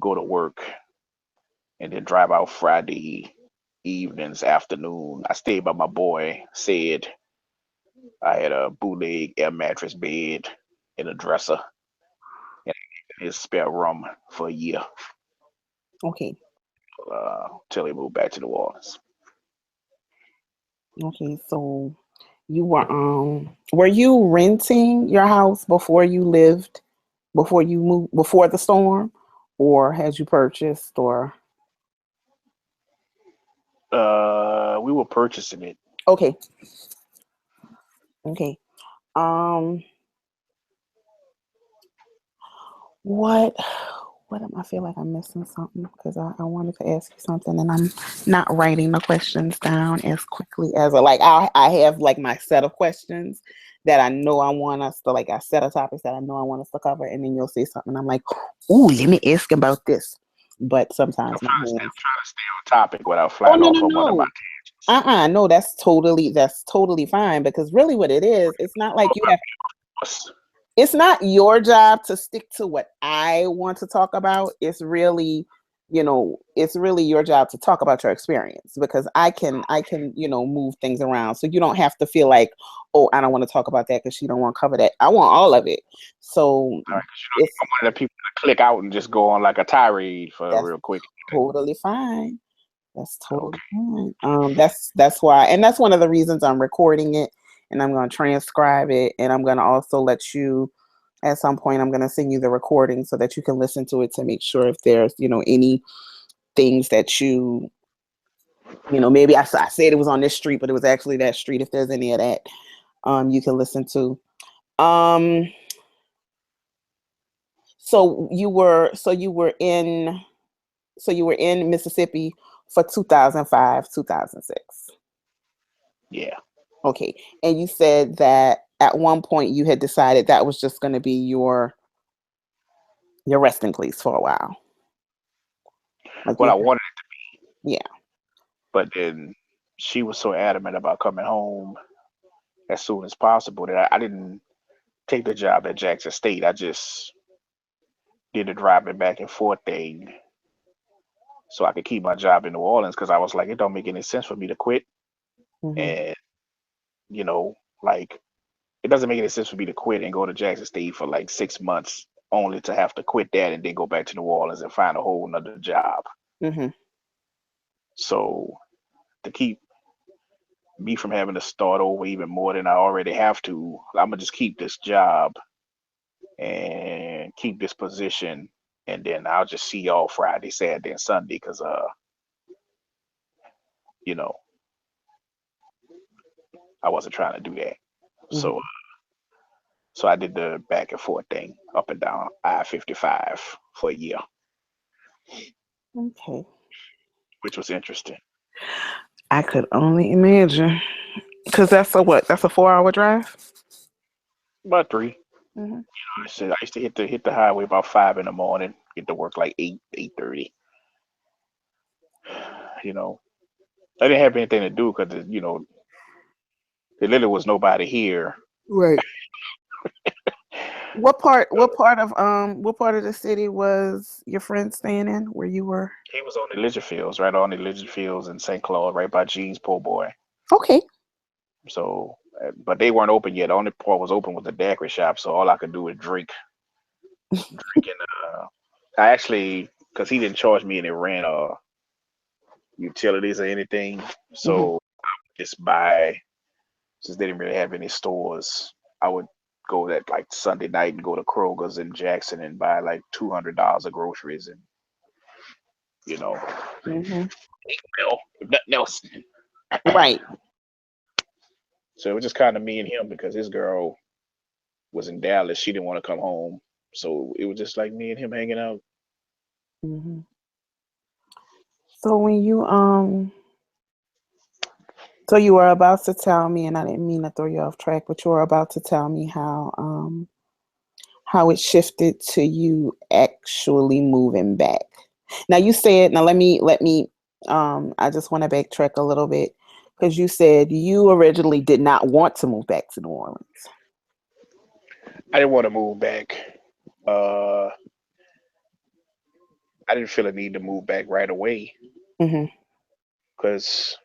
go to work, and then drive out Friday evenings, afternoon. I stayed by my boy, said I had a bootleg air mattress bed and a dresser and his spare room for a year Okay. till he moved back to New Orleans. Okay. So were you renting your house before you lived? before you move before the storm, or had you purchased or We were purchasing it. okay, okay. Um what what am I feel like I'm missing something because I wanted to ask you something and I'm not writing the questions down as quickly as like I have like my set of questions that I know I want us to like I set of topics that I know I want us to cover and then you'll say something I'm like, ooh, let me ask about this. But sometimes my I'm hands trying to stay on topic without oh flying no no off on one of my no. No, that's totally fine because really what it is, it's not like you have tangents. it's not your job to stick to what I want to talk about. It's really, it's really your job to talk about your experience because I can, move things around. So you don't have to feel like, oh, I don't want to talk about that because she don't want to cover that. I want all of it. So All right, 'cause it's I'm one of the people that click out and just go on like a tirade for that's real quick. totally fine. That's totally Okay. fine. That's why, and that's one of the reasons I'm recording it, and I'm going to transcribe it, and I'm going to also let you. At some point, I'm going to send you the recording so that you can listen to it to make sure if there's, any things that maybe I said it was on this street, but it was actually that street. If there's any of that, you can listen to. Um, so you were in Mississippi for 2005, 2006. Yeah. Okay. And you said that at one point you had decided that was just going to be your resting place for a while. Like Well, you I wanted, yeah. but then she was so adamant about coming home as soon as possible that I didn't take the job at Jackson State. I just did the driving back and forth thing so I could keep my job in New Orleans because I was like, it don't make any sense for me to quit. Mhm. And, you know, like it doesn't make any sense for me to quit and go to Jackson State for like 6 months only to have to quit that and then go back to New Orleans and find a whole nother job. Mhm. So to keep me from having to start over even more than I already have to, I'm gonna just keep this job and keep this position, and then I'll just see y'all Friday, Saturday, and Sunday because you know, I wasn't trying to do that. So Mhm. so I did the back and forth thing up and down I-55 for a year, Okay. which was interesting. I could only imagine cuz that's a what? That's a 4-hour drive? But three. Mhm. I used to hit the highway about 5 in the morning, get to work like 8:30. You know, I didn't have anything to do because there literally was nobody here. Right. What part of the city was your friend staying in where you were? He was on the Ledger Fields, right on the Ledger Fields in St. Claude, right by Gene's Po' Boy. Okay. So, but they weren't open yet. The only part was open was the daiquiri shop. So all I could do was drink, and I actually, because he didn't charge me any rent or utilities or anything. Mhm. So just buy, since they didn't really have any stores, I would go that like Sunday night and go to Kroger's in Jackson and buy like $200 of groceries and you know, Mhm. well, if nothing else. Right. So it was just kind of me and him because his girl was in Dallas. She didn't want to come home. So it was just like me and him hanging out. Mhm. So when you were about to tell me, and I didn't mean to throw you off track, but you were about to tell me how it shifted to you actually moving back. Now you said, now let me I just want to backtrack a little bit because you said you originally did not want to move back to New Orleans. I didn't want to move back. Uh, I didn't feel a need to move back right away Mhm. because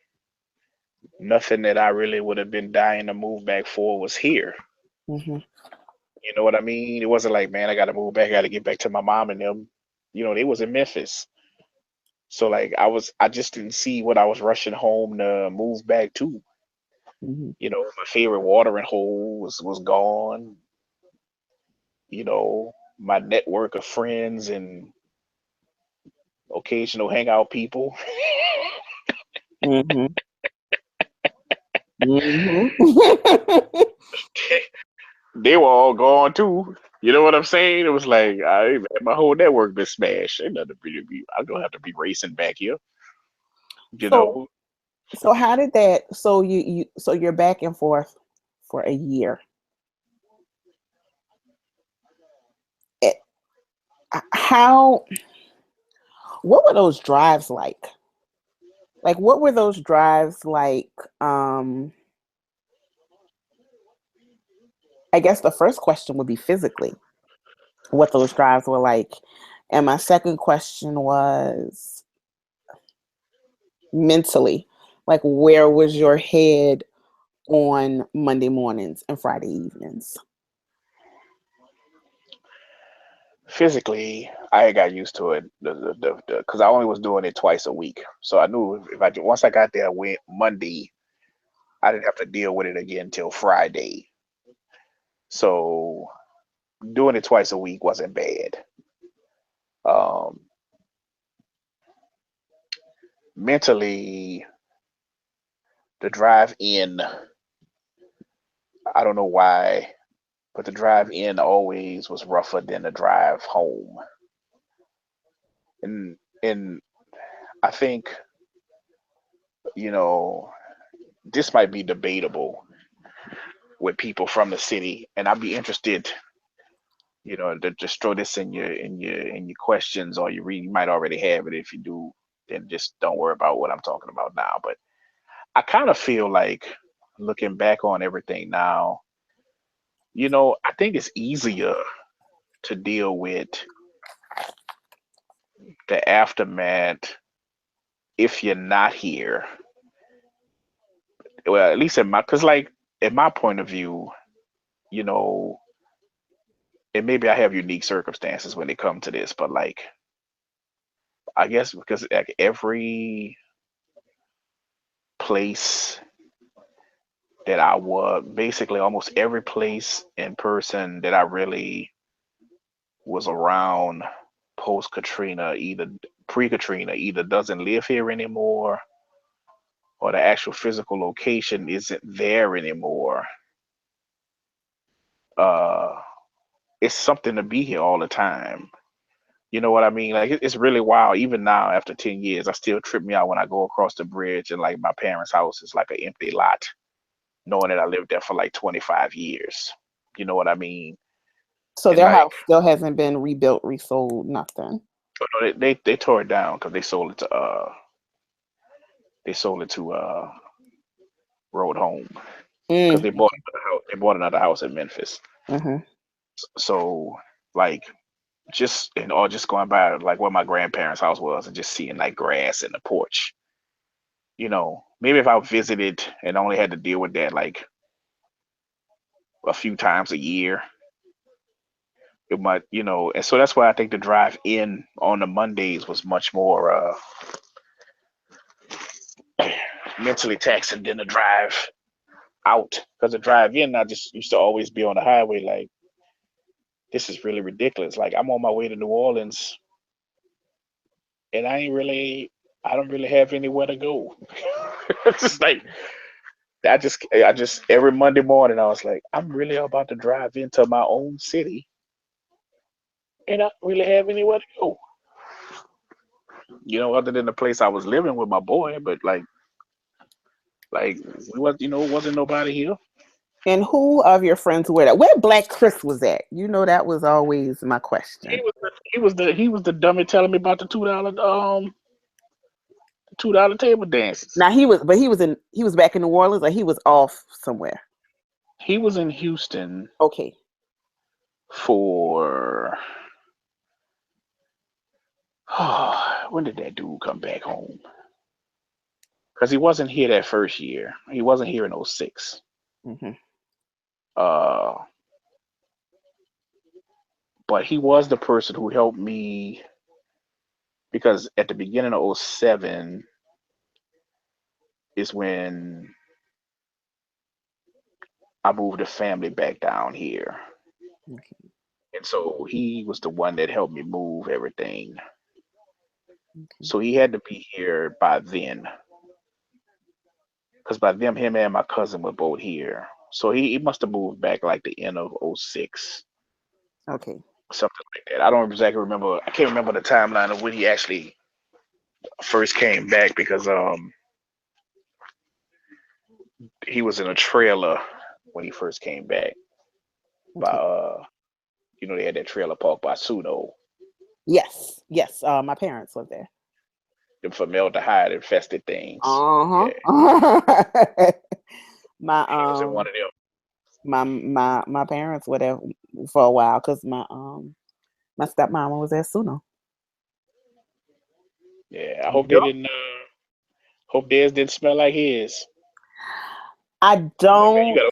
nothing that I really would have been dying to move back for was here. Mhm. You know what I mean? It wasn't like, man, I got to move back. I got to get back to my mom and them. They was in Memphis. So like I just didn't see what I was rushing home to move back to. Mhm. My favorite watering hole was gone. You know, my network of friends and occasional hangout people. Mm-hmm. Mm-hmm. They were all gone too. You know what I'm saying? It was like my whole network been smashed. Ain't nothing to be. I don't have to be racing back here. You So know, so how did that so so you're back and forth for a year. It, how what were those drives like? Like what were those drives like? Um I guess the first question would be physically what those drives were like. And my second question was mentally. Like where was your head on Monday mornings and Friday evenings? physically, I got used to it. Because I only was doing it twice a week, so I knew if once I got there, went Monday, I didn't have to deal with it again till Friday. So doing it twice a week wasn't bad. Um, Mentally, the drive in, I don't know why, but the drive in always was rougher than the drive home. And I think, you know, this might be debatable with people from the city, and I'd be interested, to just throw this in your questions, or you read. You might already have it. If you do, then just don't worry about what I'm talking about now. But I kind of feel like looking back on everything now, I think it's easier to deal with the aftermath if you're not here. Well, at least because like in my point of view, you know, and maybe I have unique circumstances when it comes to this, but like I guess because like every place that I was, basically almost every place in person that I really was around post Katrina, either pre Katrina, either doesn't live here anymore or the actual physical location isn't there anymore. Uh, it's something to be here all the time. You know what I mean? Like it's really wild. Even now, after 10 years, I still trip me out when I go across the bridge and like my parents' house is like an empty lot, knowing that I lived there for like 25 years. You know what I mean? So And their like, house still hasn't been rebuilt, resold, nothing. oh, no, they tore it down because they sold it to Road Home because Mm, they bought another house. They bought another house in Memphis. hmm. So like just going by like where my grandparents' house was and just seeing like grass in the porch. Maybe if I visited and only had to deal with that like a few times a year, it might, and so that's why I think the drive in on the Mondays was much more mentally taxing than the drive out. Because the drive in, I just used to always be on the highway like, this is really ridiculous. Like I'm on my way to New Orleans and I don't really have anywhere to go. It's just like I just every Monday morning I was like, I'm really about to drive into my own city and I don't really have anywhere to go. Other than the place I was living with my boy, but like we was wasn't nobody here. And who of your friends were that? Where Black Chris was at? That was always my He question. was the dummy telling me about the $2 table dances. Now he was back in New Orleans or he was off somewhere. He was in Houston Okay. for when did that dude come back home? Because he wasn't here that first year. He wasn't here in '06. Hmm. Uh, but he was the person who helped me because at the beginning of '07 is when I moved the family back down here. Okay. And so he was the one that helped me move everything. Okay. So he had to be here by then, because by then him and my cousin were both here. So he must have moved back like the end of '06, Okay. something like that. I don't exactly remember. I can't remember the timeline of when he actually first came back because he was in a trailer when he first came back by Okay. they had that trailer park by Suno, Yes. Yes. My parents live there. them formaldehyde infested things. Uh Yeah, huh. my he was in one of them. my parents were there for a while because my stepmama was at Suno. Yeah, I hope they Yep. didn't. Hope theirs didn't smell like his. I I'm like, man, don't you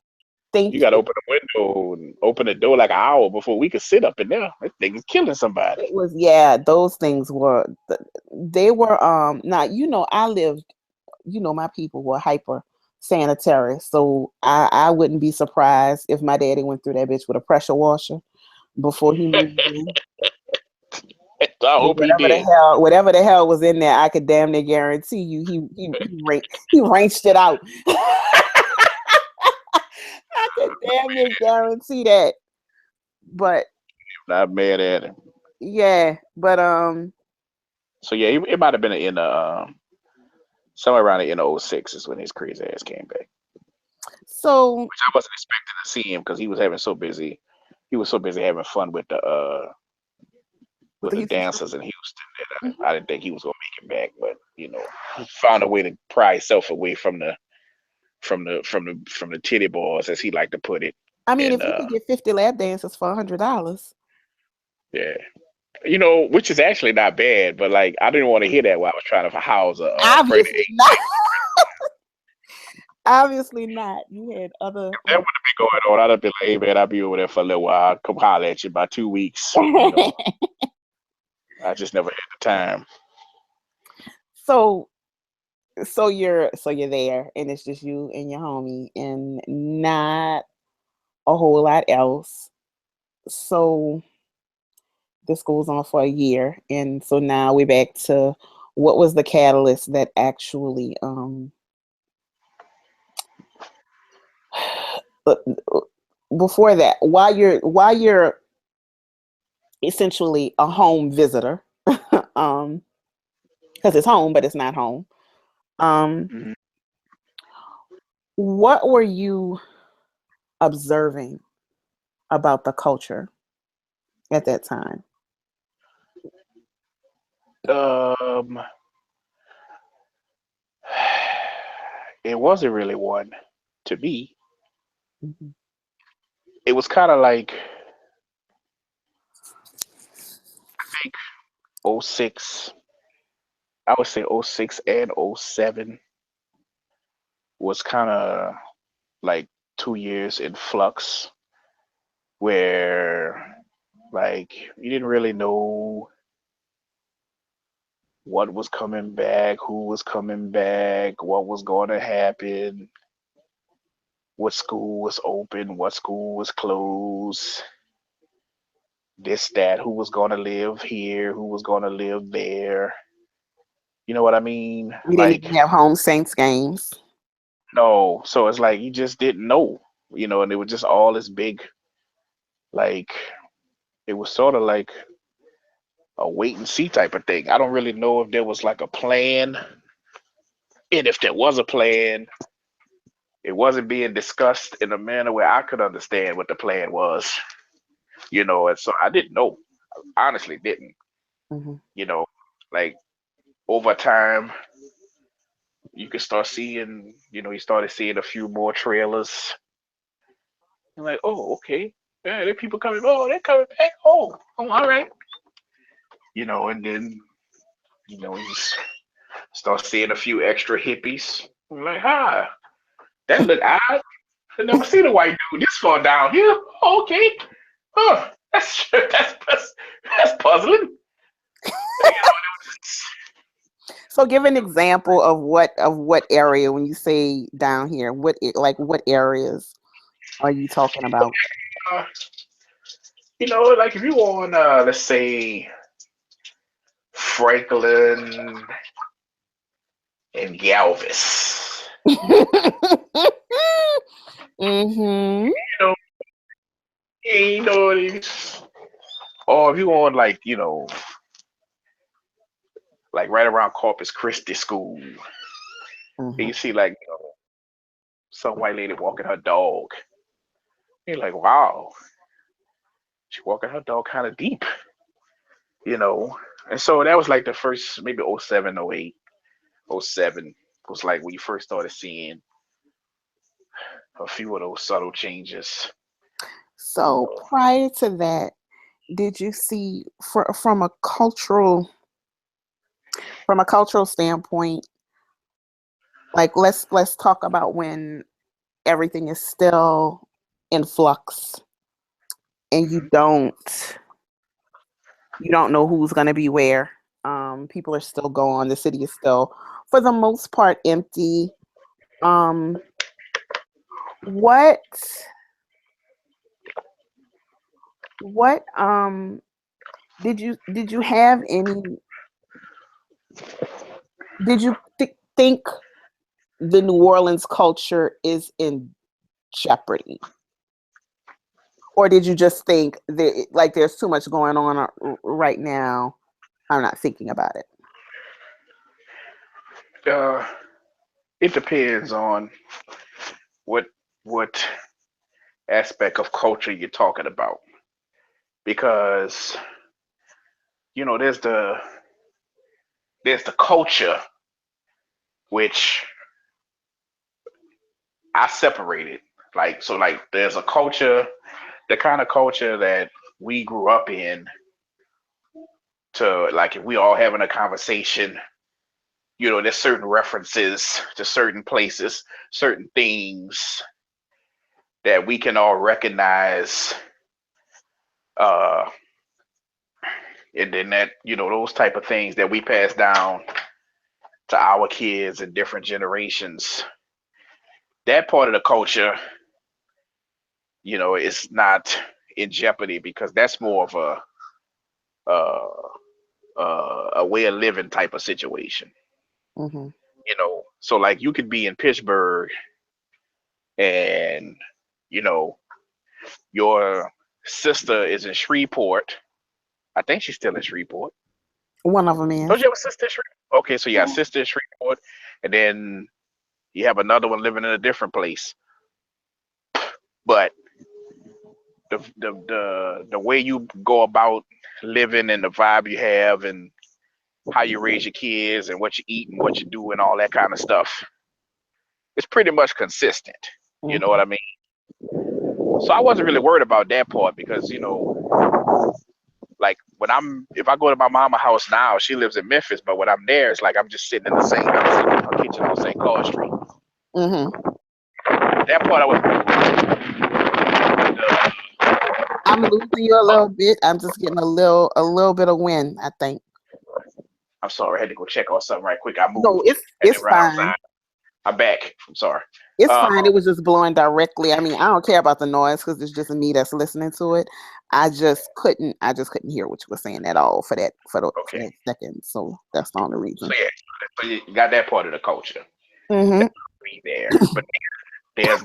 think gotta open the window and open the door like an hour before we could sit up in there. This thing is killing somebody. it was. Yeah, those things were. They were. Now I lived. My people were hyper sanitary, so I wouldn't be surprised if my daddy went through that bitch with a pressure washer before he moved in. I 'Cause hope he did. whatever the hell was in there, I could damn near guarantee you he wrenched it out. I could damn near guarantee that. But Not mad at him. yeah, but So yeah, it might have been in somewhere around the end of '06 is when his crazy ass came back. so Which I wasn't expecting to see him because he was having so busy. He was so busy having fun with with the the Houston Street. dancers in Houston that Mhm. I didn't think he was gonna make it back. But he found a way to pry himself away from the titty boys, as he liked to put it. I mean, And if you could get 50 lap dances for $100, yeah, which is actually not bad. But like, I didn't want to hear that while I was trying to house a pregnant obviously eight. not. Obviously not. You had That would have been going on. I'd have been like, hey man, I'll be over there for a little while. Come holler at you about 2 weeks. I just never had the time. so so you're there, and it's just you and your homie, and not a whole lot else. So this goes on for a year, and so now we're back to what was the catalyst that actually uh, before that, while you're essentially a home visitor, um because it's home but it's not home. um Mhm. what were you observing about the culture at that time? Um, it wasn't really one to me. Mhm. It was kind of like I think '06. I would say '06 and '07 was kind of like 2 years in flux where like you didn't really know what was coming back, who was coming back, what was going to happen, what school was open, what school was closed, this, that, who was going to live here, who was going to live there. You know what I mean? We didn't Like, even have home Saints games. no. So it's like you just didn't know, and it was just all this big, like, it was sort of like a wait and see type of thing. I don't really know if there was like a plan. And if there was a plan, it wasn't being discussed in a manner where I could understand what the plan was, and so I didn't know, honestly didn't, Hmm. you know, like over time, you could start seeing, you started seeing a few more trailers. I'm like, oh, okay. Yeah, there are people coming. Oh, they're coming back. Oh, all right. And then, you just start seeing a few extra hippies. I'm like, hi, that look odd. I never seen a white dude this far down here. Oh, okay. Huh. That's puzzling. You So give an example of what area when you say down here. Like what areas are you talking about? know, Like if you on, let's say Franklin and Galvez, Mm-hmm. you know, or if you on like right around Corpus Christi School, and Mm-hmm. you see like some white lady walking her dog. You're like, wow, she walking her dog kind of deep, you know. And so that was like the first maybe '07, '08, '07 was like when you first started seeing a few of those subtle changes. You So know, prior to that, did you see from a cultural standpoint, like let's talk about when everything is still in flux and hmm you don't know who's going to be where. People are still gone. The city is still, for the most part, empty. Um, what what did you have any? Did you think the New Orleans culture is in jeopardy, or did you just think that like there's too much going on right now? I'm not thinking about it. uh, it depends on what what aspect of culture you're talking about, because there's the culture which I separated. Like so, like there's a culture, the kind of culture that we grew up in. To like if we all having a conversation, there's certain references to certain places, certain things that we can all recognize, uh, and then that those type of things that we pass down to our kids and different generations. That part of the culture, is not in jeopardy because that's more of uh, a way of living type of situation. Hmm. So like you could be in Pittsburgh and you know your sister is in Shreveport. I think she's still in Shreveport. One of them Don't is. you have a sister in Shreveport? Okay, so you got a Yeah. sister in Shreveport, and then you have another one living in a different place. But the way you go about living and the vibe you have and how you raise your kids and what you eat and what you do and all that kind of stuff, it's pretty much consistent. You know what Hmm. I mean? So I wasn't really worried about that part because like when if I go to my mama house now, she lives in Memphis, but when I'm there, it's like I'm just sitting in the same. I'm sitting in her kitchen on St. Clair Street. Hmm. That part I was really worried about. I'm losing you a little bit. I'm just getting a little bit of wind, I think. I'm sorry, I had to go check on something right quick. I No, moved it's and then it's run fine. outside. I'm back. I'm sorry. It's Uh, fine. It was just blowing directly. I mean, I don't care about the noise because it's just me that's listening to it. I just couldn't hear what you were saying at all for okay. that second. So that's the only So reason. yeah, so you got that part of the culture Hmm. be there, but there's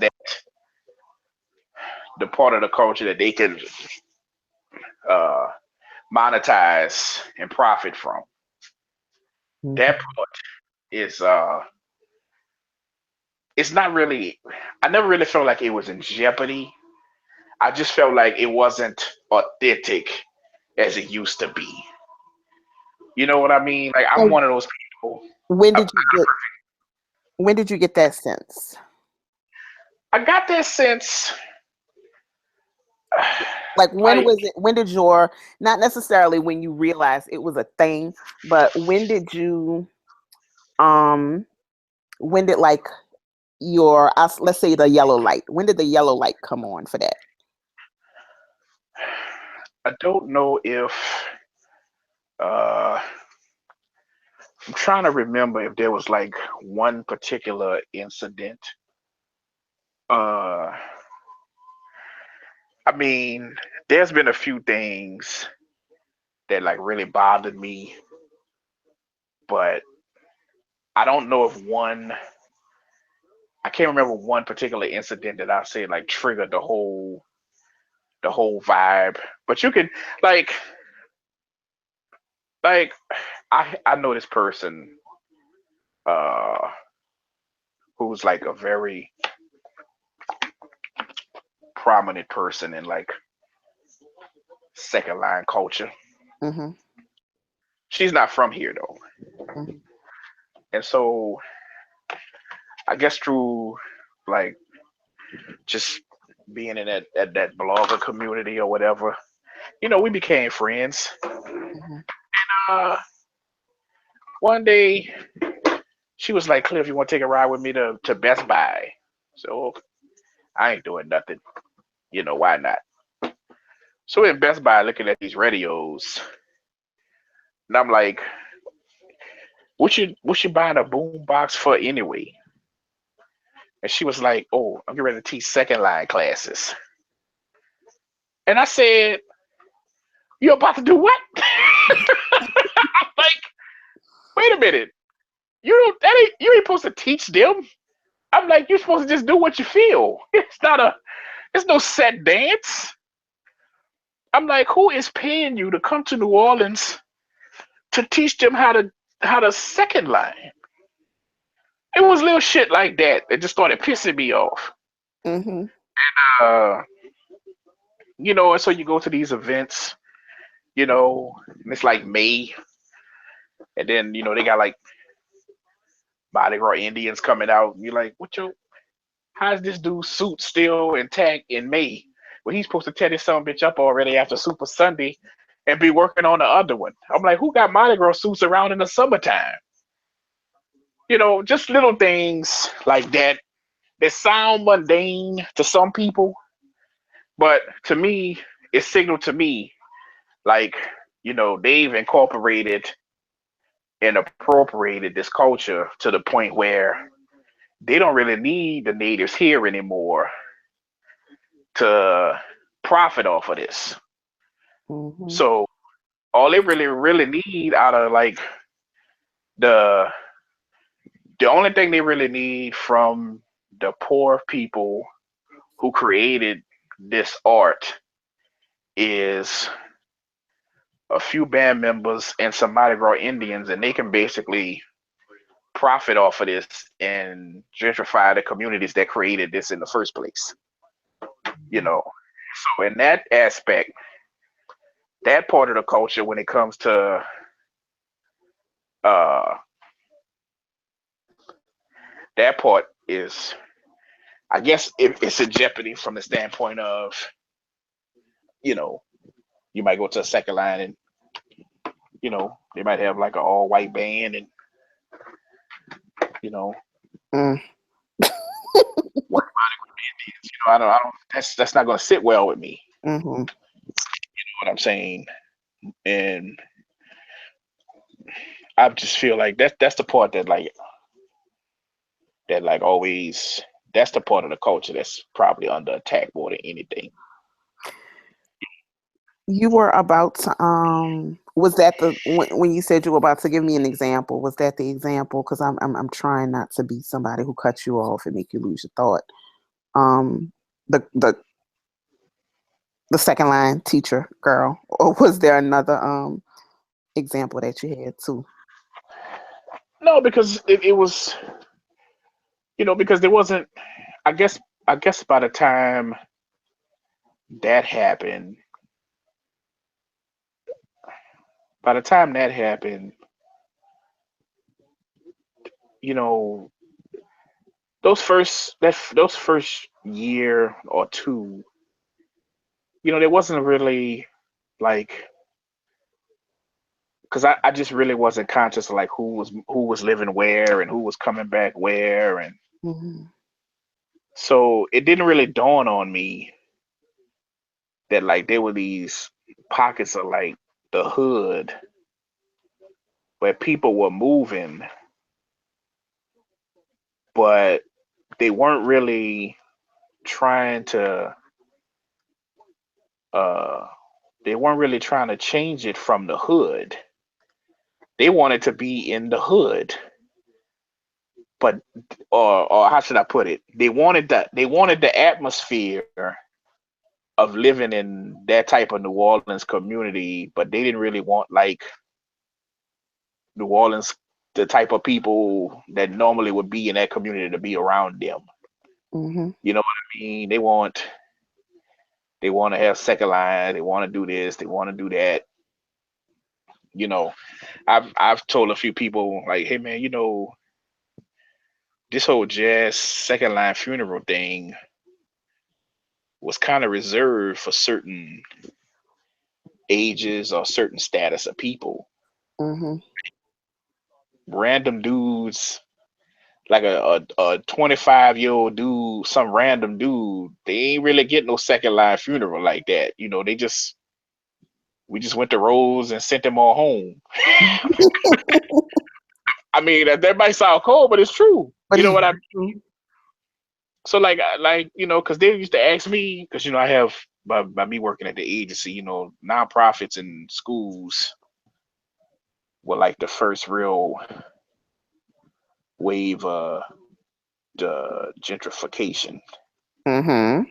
the part of the culture that they can uh, monetize and profit from. That Hmm. part is it's not really. I never really felt like it was in jeopardy. I just felt like it wasn't authentic as it used to be. You know what I mean? Like I'm So one of those people. when I, did you get when did you get that sense? I got that sense, Like when like was it? When did your not necessarily when you realized it was a thing, but um when did like let's say the yellow light? When did the yellow light come on for that? I don't know if uh, I'm trying to remember if there was like one particular incident. Uh, I mean, there's been a few things that like really bothered me, but I don't know if one. I can't remember one particular incident that I said like triggered the whole vibe. But you can like like I know this person uh who's like a very prominent person in like second line culture. Mhm. She's not from here though. Mhm. And so I guess through like just being in that blogger community or whatever, we became friends. Mhm. Uh One day she was like, Cliff, you want to take a ride with me to Best Buy? So I ain't doing nothing. Why not? So we're in Best Buy looking at these radios. And I'm like, what you buying a boom box for anyway? And she was like, oh, I'm getting ready to teach second line classes. And I said, you about to do what? Like, wait a minute. You ain't supposed to teach them. I'm like, you're supposed to just do what you feel. It's no set dance. I'm like, who is paying you to come to New Orleans to teach them how to second line? It was little shit like that that just started pissing me off. Mhm. Uh, and so you go to these events, and it's like May, and then they got like Mardi Gras Indians coming out, and you're like, how's this dude's suit still intact in May? Well, he's supposed to tear this son bitch up already after Super Sunday and be working on the other one. I'm like, who got Mardi Gras suits around in the summertime? Just little things like that that sound mundane to some people, but to me, it signaled to me like, they've incorporated and appropriated this culture to the point where they don't really need the natives here anymore to profit off of this. Mhm. So all they really, really need out of like the the only thing they really need from the poor people who created this art is a few band members and some Mardi Gras Indians, and they can basically profit off of this and gentrify the communities that created this in the first place. You Mhm. know, so in that aspect, that part of the culture, when it comes to uh, that part, is I guess it's in jeopardy from the standpoint of you know you might go to a second line and they might have like an all white band and you know Mm. white Indians. I don't. That's not going to sit well with me. Mhm. What I'm saying, and I just feel like that's the part that always that's the part of the culture that's probably under attack more than anything. You were about to was that the when you said you were about to give me an example, was that the example? Because I'm trying not to be somebody who cuts you off and make you lose your thought. Um the the the second line teacher girl, or was there another example that you had too? No, because it was because there wasn't. I guess by the time that happened, by the time that happened, you know those first year or two, there wasn't really like because I just really wasn't conscious of like who was living where and who was coming back where, and Mhm. so it didn't really dawn on me that like there were these pockets of like the hood where people were moving, but they weren't really trying to uh, they weren't really trying to change it from the hood. They wanted to be in the hood, but or how should I put it? They wanted the atmosphere of living in that type of New Orleans community, but they didn't really want like New Orleans, the type of people that normally would be in that community to be around them. Mhm. You know what I mean? They want to have second line. They want to do this. They want to do that. You know, I've told a few people like, hey man, this whole jazz second line funeral thing was kind of reserved for certain ages or certain status of people. Mhm. Random dudes like a 25-year-old dude, some random dude, they ain't really get no second line funeral like that. We just went to Rose and sent them all home. I mean, that might sound cold, but it's true. But You know it's what I true. mean? So because they used to ask me, because I have by me working at the agency, nonprofits and schools were like the first real wave of the gentrification. Mhm.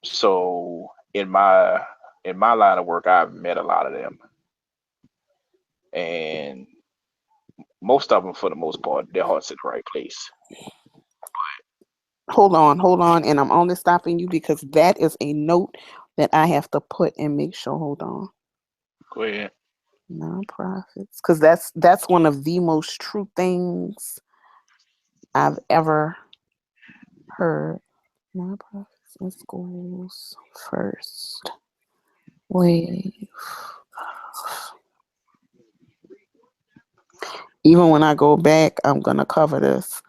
So in my line of work, I've met a lot of them, and most of them, for the most part, their heart's in the right place. Hold on, and I'm only stopping you because that is a note that I have to put and make sure. Hold on. Go ahead. Nonprofits, because that's one of the most true things I've ever heard. Nonprofits and schools first wave. Even when I go back, I'm gonna cover this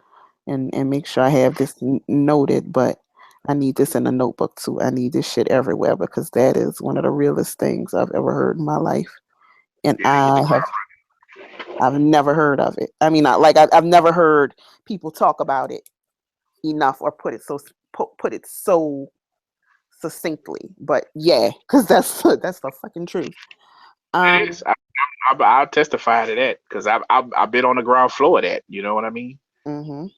and make sure I have this noted. But I need this in a notebook too. I need this shit everywhere because that is one of the realest things I've ever heard in my life, and Yeah, they hit the ground. I've never heard of it. I mean, I've never heard people talk about it enough or put it so succinctly. But yeah, because that's the fucking truth. It Um. is. I'll testify to that because I've been on the ground floor of that. You know what I mean? Mhm.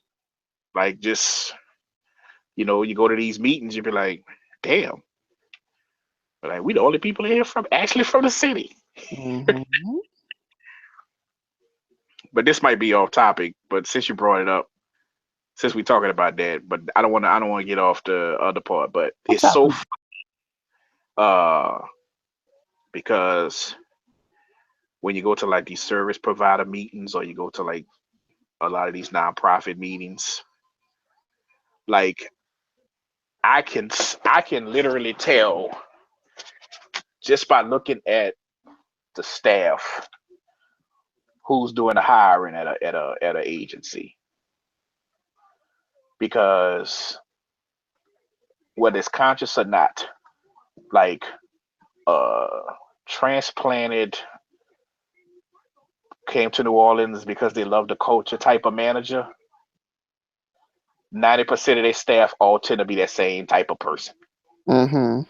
Like just you go to these meetings, you be like, damn, like we the only people in here from the city. Mhm. But this might be off topic. But since you brought it up, since we're talking about that, but I don't want to get off the other part. But What's it's up? uh because when you go to like these service provider meetings or you go to like a lot of these nonprofit meetings, like I can literally tell just by looking at the staff who's doing the hiring at a agency, because whether it's conscious or not, like uh transplanted came to New Orleans because they love the culture type of manager, 90% of their staff all tend to be that same type of person. Mhm.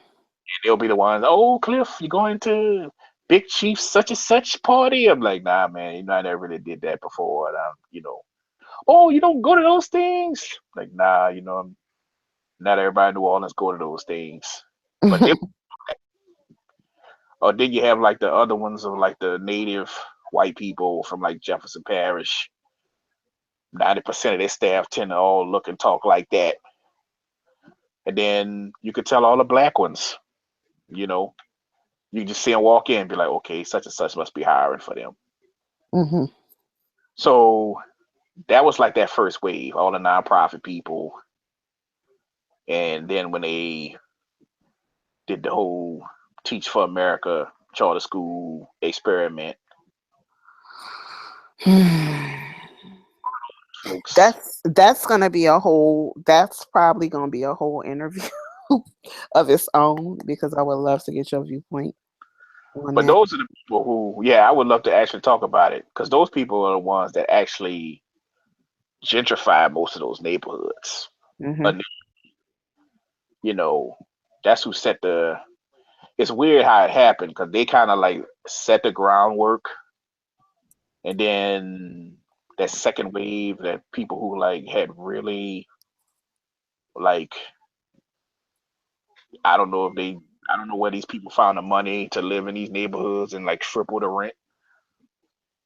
They'll be the ones, oh, Cliff, you going to Big Chief such and such party? I'm like, nah, man, I never really did that before. And oh, you don't go to those things? Like, nah, not everybody in New Orleans go to those things. But they, or then you have like the other ones of like the native white people from like Jefferson Parish. 90% of their staff tend to all look and talk like that. And then you could tell all the black ones, you know, you just see them walk in and be like, okay, such and such must be hiring for them. Mhm. So that was like that first wave, all the nonprofit people. And then when they did the whole Teach for America charter school experiment, folks. That's gonna be a whole. That's probably gonna be a whole interview of its own because I would love to get your viewpoint on But that. those are the people who, yeah, I would love to actually talk about it because those people are the ones that actually gentrify most of those neighborhoods. Mhm. And, you know, that's who set the it's weird how it happened because they kind of like set the groundwork, and then that second wave, that people who like had really like, I don't know if they, I don't know where these people found the money to live in these neighborhoods and like triple the rent,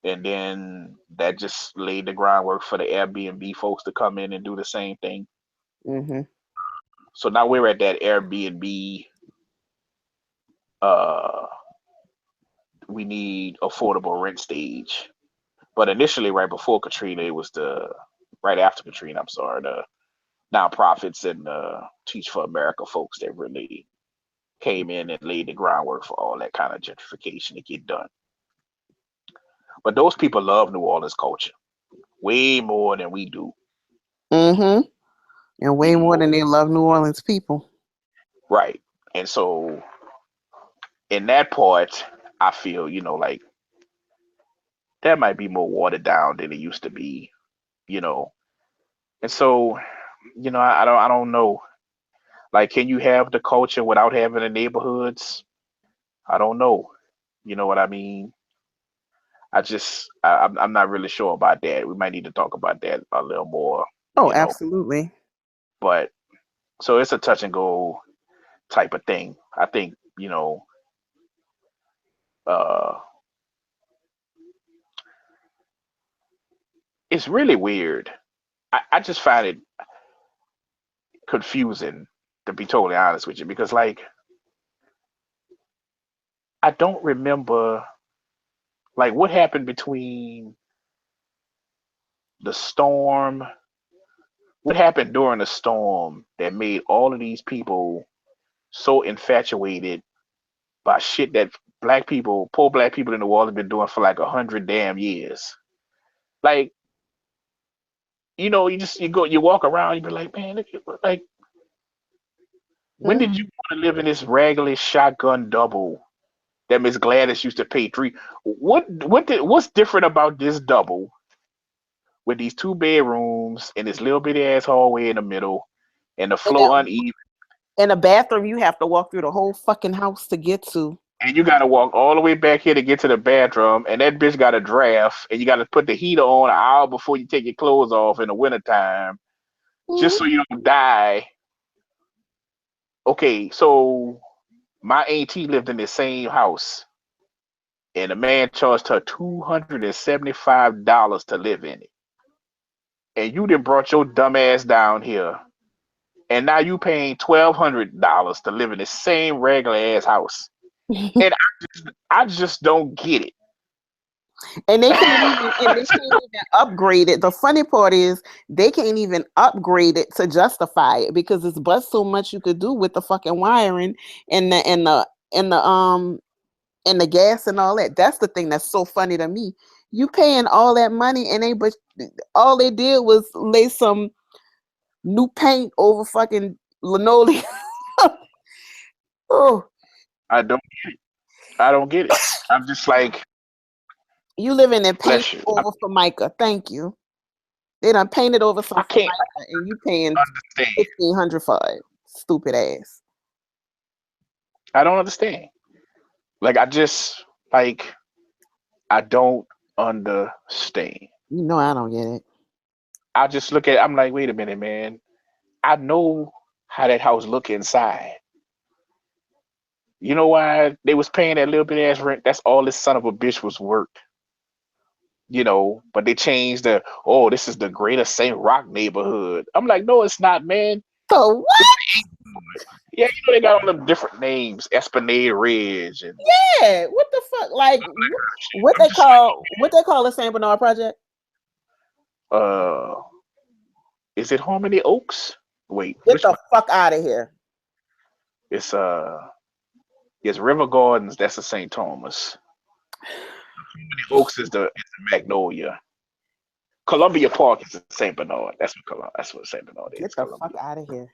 and then that just laid the groundwork for the Airbnb folks to come in and do the same thing. Mhm. So now we're at that Airbnb. Uh, we need affordable rent stage. But initially, right before Katrina, it was the right after Katrina. I'm sorry, the nonprofits and Teach for America folks that really came in and laid the groundwork for all that kind of gentrification to get done. But those people love New Orleans culture way more than we do. Mhm. And You way more know, than they love New Orleans people. right? And so in that part, I feel, like that might be more watered down than it used to be. You know, and so I don't know. Like, can you have the culture without having the neighborhoods? I don't know. You know what I mean? I'm not really sure about that. We might need to talk about that a little more, Oh, you know. absolutely. But so it's a touch and go type of thing. I think, uh, it's really weird. I just find it confusing, to be totally honest with you, because like I don't remember like what happened between the storm. What happened during the storm that made all of these people so infatuated by shit that poor black people in the world have been doing for like 100 damn years. Like, you walk around, you be like, man, like, when Hmm? did you want to live in this raggedy shotgun double that Miss Gladys used to pay three? What's different about this double with these two bedrooms and this little bitty ass hallway in the middle and the And that floor uneven? in a bathroom you have to walk through the whole fucking house to get to. And you gotta walk all the way back here to get to the bathroom, and that bitch got a draft, and you gotta put the heater on an hour before you take your clothes off in the wintertime, just Mhm. so you don't die. Okay, so my auntie lived in the same house, and the man charged her $275 to live in it. And you done brought your dumb ass down here, and now you paying $1,200 to live in the same regular ass house. And I just don't get it. And they can't even upgrade it. The funny part is they can't even upgrade it to justify it because it's but so much you could do with the fucking wiring and the gas and all that. That's the thing that's so funny to me. You paying all that money and but all they did was lay some new paint over fucking linoleum. Oh, I don't I don't get it. I'm just like, you living in paint bless you. over Formica. Thank you. They done painted over some I can't Formica and you paying understand. 1,500 for it. Stupid ass. I don't understand. Like I just like I don't understand. You know I don't get it. I just look at I'm like, wait a minute, man. I know how that house look inside. You know why they was paying that little bit ass rent? That's all this son of a bitch was worth. But they changed this is the greater St. Rock neighborhood. I'm like, no, it's not, man. So It's what? Yeah, they got all them different names, Esplanade Ridge, and Yeah, what the fuck? Like what I'm they just like, call the Saint Bernard Project? uh, is it Harmony Oaks? Wait, Get which the one? fuck out of here. It's it's River Gardens. That's the St. Thomas. Harmony Oaks is the Magnolia. Columbia Park is the St. Bernard. That's what St. Bernard is. Get the Columbia. fuck out of here.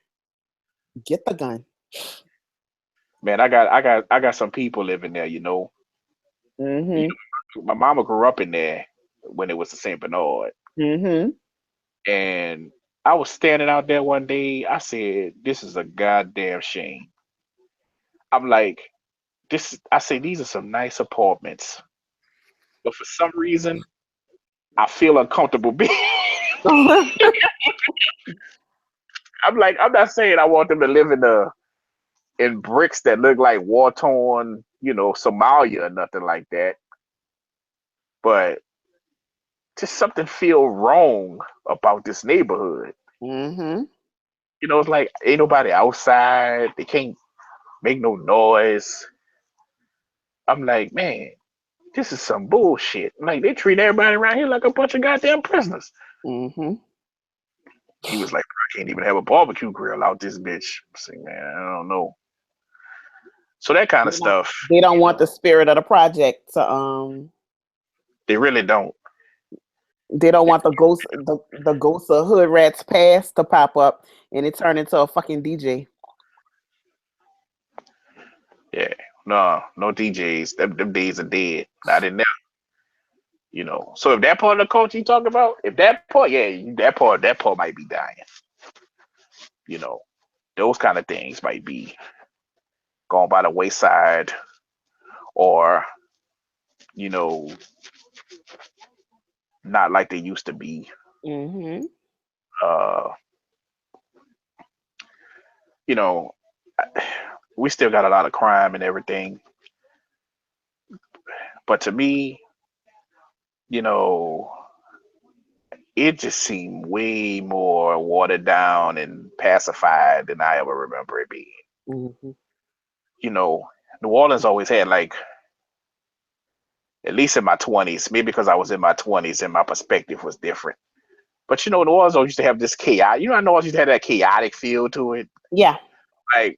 Get the gun. Man, I got some people living there. You Mm-hmm. my mama grew up in there when it was the St. Bernard, Mm-hmm. and I was standing out there one day. I said, "This is a goddamn shame." I'm like, this I say these are some nice apartments, but for some reason I feel uncomfortable being. I'm like, I'm not saying I want them to live in bricks that look like war torn, Somalia or nothing like that, but just something feel wrong about this neighborhood. Mm-hmm. It's like ain't nobody outside. They can't make no noise. I'm like, man, this is some bullshit. Like they treat everybody around here like a bunch of goddamn prisoners. Mm-hmm. He was like, I can't even have a barbecue grill out this bitch. I say, man, I don't know. So that kind of They don't, stuff, they don't you want know, the spirit of the project to they really don't. they don't want the ghosts of hood rats past to pop up and it turn into a fucking DJ. Yeah, no DJs. Them days are dead. Not in there. So if that part of the culture you talk about, if that part, yeah, that part might be dying. You know, those kind of things might be gone by the wayside, or you know, not like they used to be. Mm-hmm. Uh, you know, we still got a lot of crime and everything, but to me, you know, it just seemed way more watered down and pacified than I ever remember it being. Mm-hmm. You know, New Orleans always had like, at least in my 20s, maybe because I was in my 20s and my perspective was different. But New Orleans always used to have this chaos. I know, used to have that chaotic feel to it. Yeah. Like,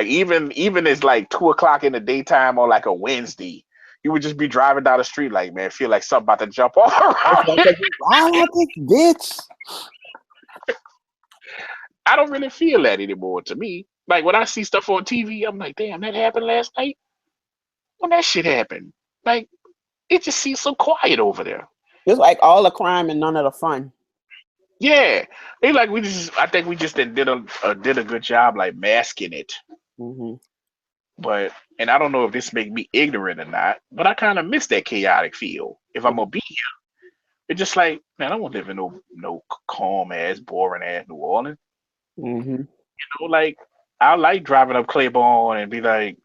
even it's like 2 o'clock in the daytime on like a Wednesday, you would just be driving down the street like, man, feel like something about to jump off It's around like here. a wild out this bitch. I don't really feel that anymore. To me, like when I see stuff on TV, I'm like, damn, that happened last night. When that shit happened, like it just seems so quiet over there. It's like all the crime and none of the fun. Yeah, they like we just. I think we just did a good job like masking it. Mm-hmm. But and I don't know if this make me ignorant or not, but I kind of miss that chaotic feel. If I'm gonna be here, it's just like man, I don't want to live in no calm ass, boring ass New Orleans. Mm-hmm. Like I like driving up Claiborne and be like,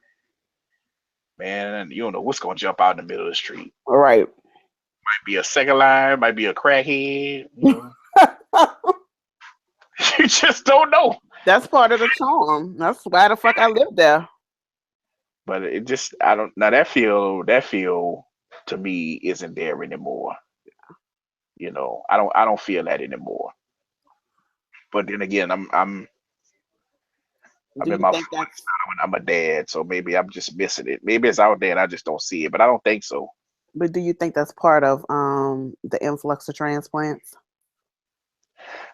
man, you don't know what's gonna jump out in the middle of the street. All right. Might be a second line, might be a crackhead. You just don't know. That's part of the charm. That's why the fuck I live there. But it just I don't now that feel to me isn't there anymore. I don't feel that anymore. But then again, I'm Do in you my think 40s that's now and I'm a dad, so maybe I'm just missing it. Maybe it's out there and I just don't see it, but I don't think so. but do you think that's part of the influx of transplants?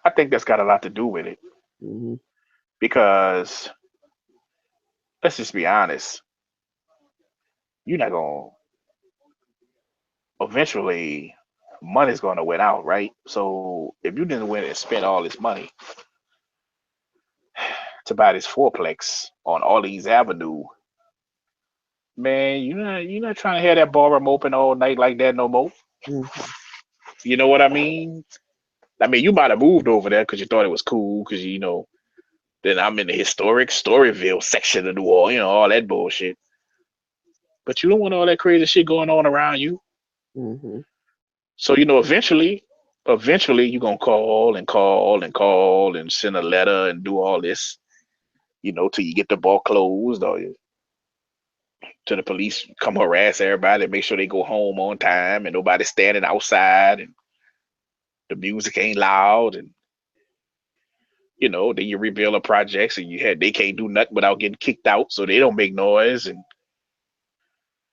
I think that's got a lot to do with it Mm-hmm. because let's just be honest, you're not gonna eventually money's gonna win out, right? So if you didn't win and spend all this money to buy this fourplex on all these avenue, man, you're not trying to have that ballroom open all night like that no more. Mm-hmm. You know what I mean? I mean, you might have moved over there because you thought it was cool, because then I'm in the historic Storyville section of New Orleans, all that bullshit. But you don't want all that crazy shit going on around you. Mm-hmm. So eventually you're gonna call and call and call and send a letter and do all this, till you get the bar closed or till the police come harass everybody, make sure they go home on time and nobody's standing outside and the music ain't loud and then you rebuild the projects and they can't do nothing without getting kicked out, so they don't make noise and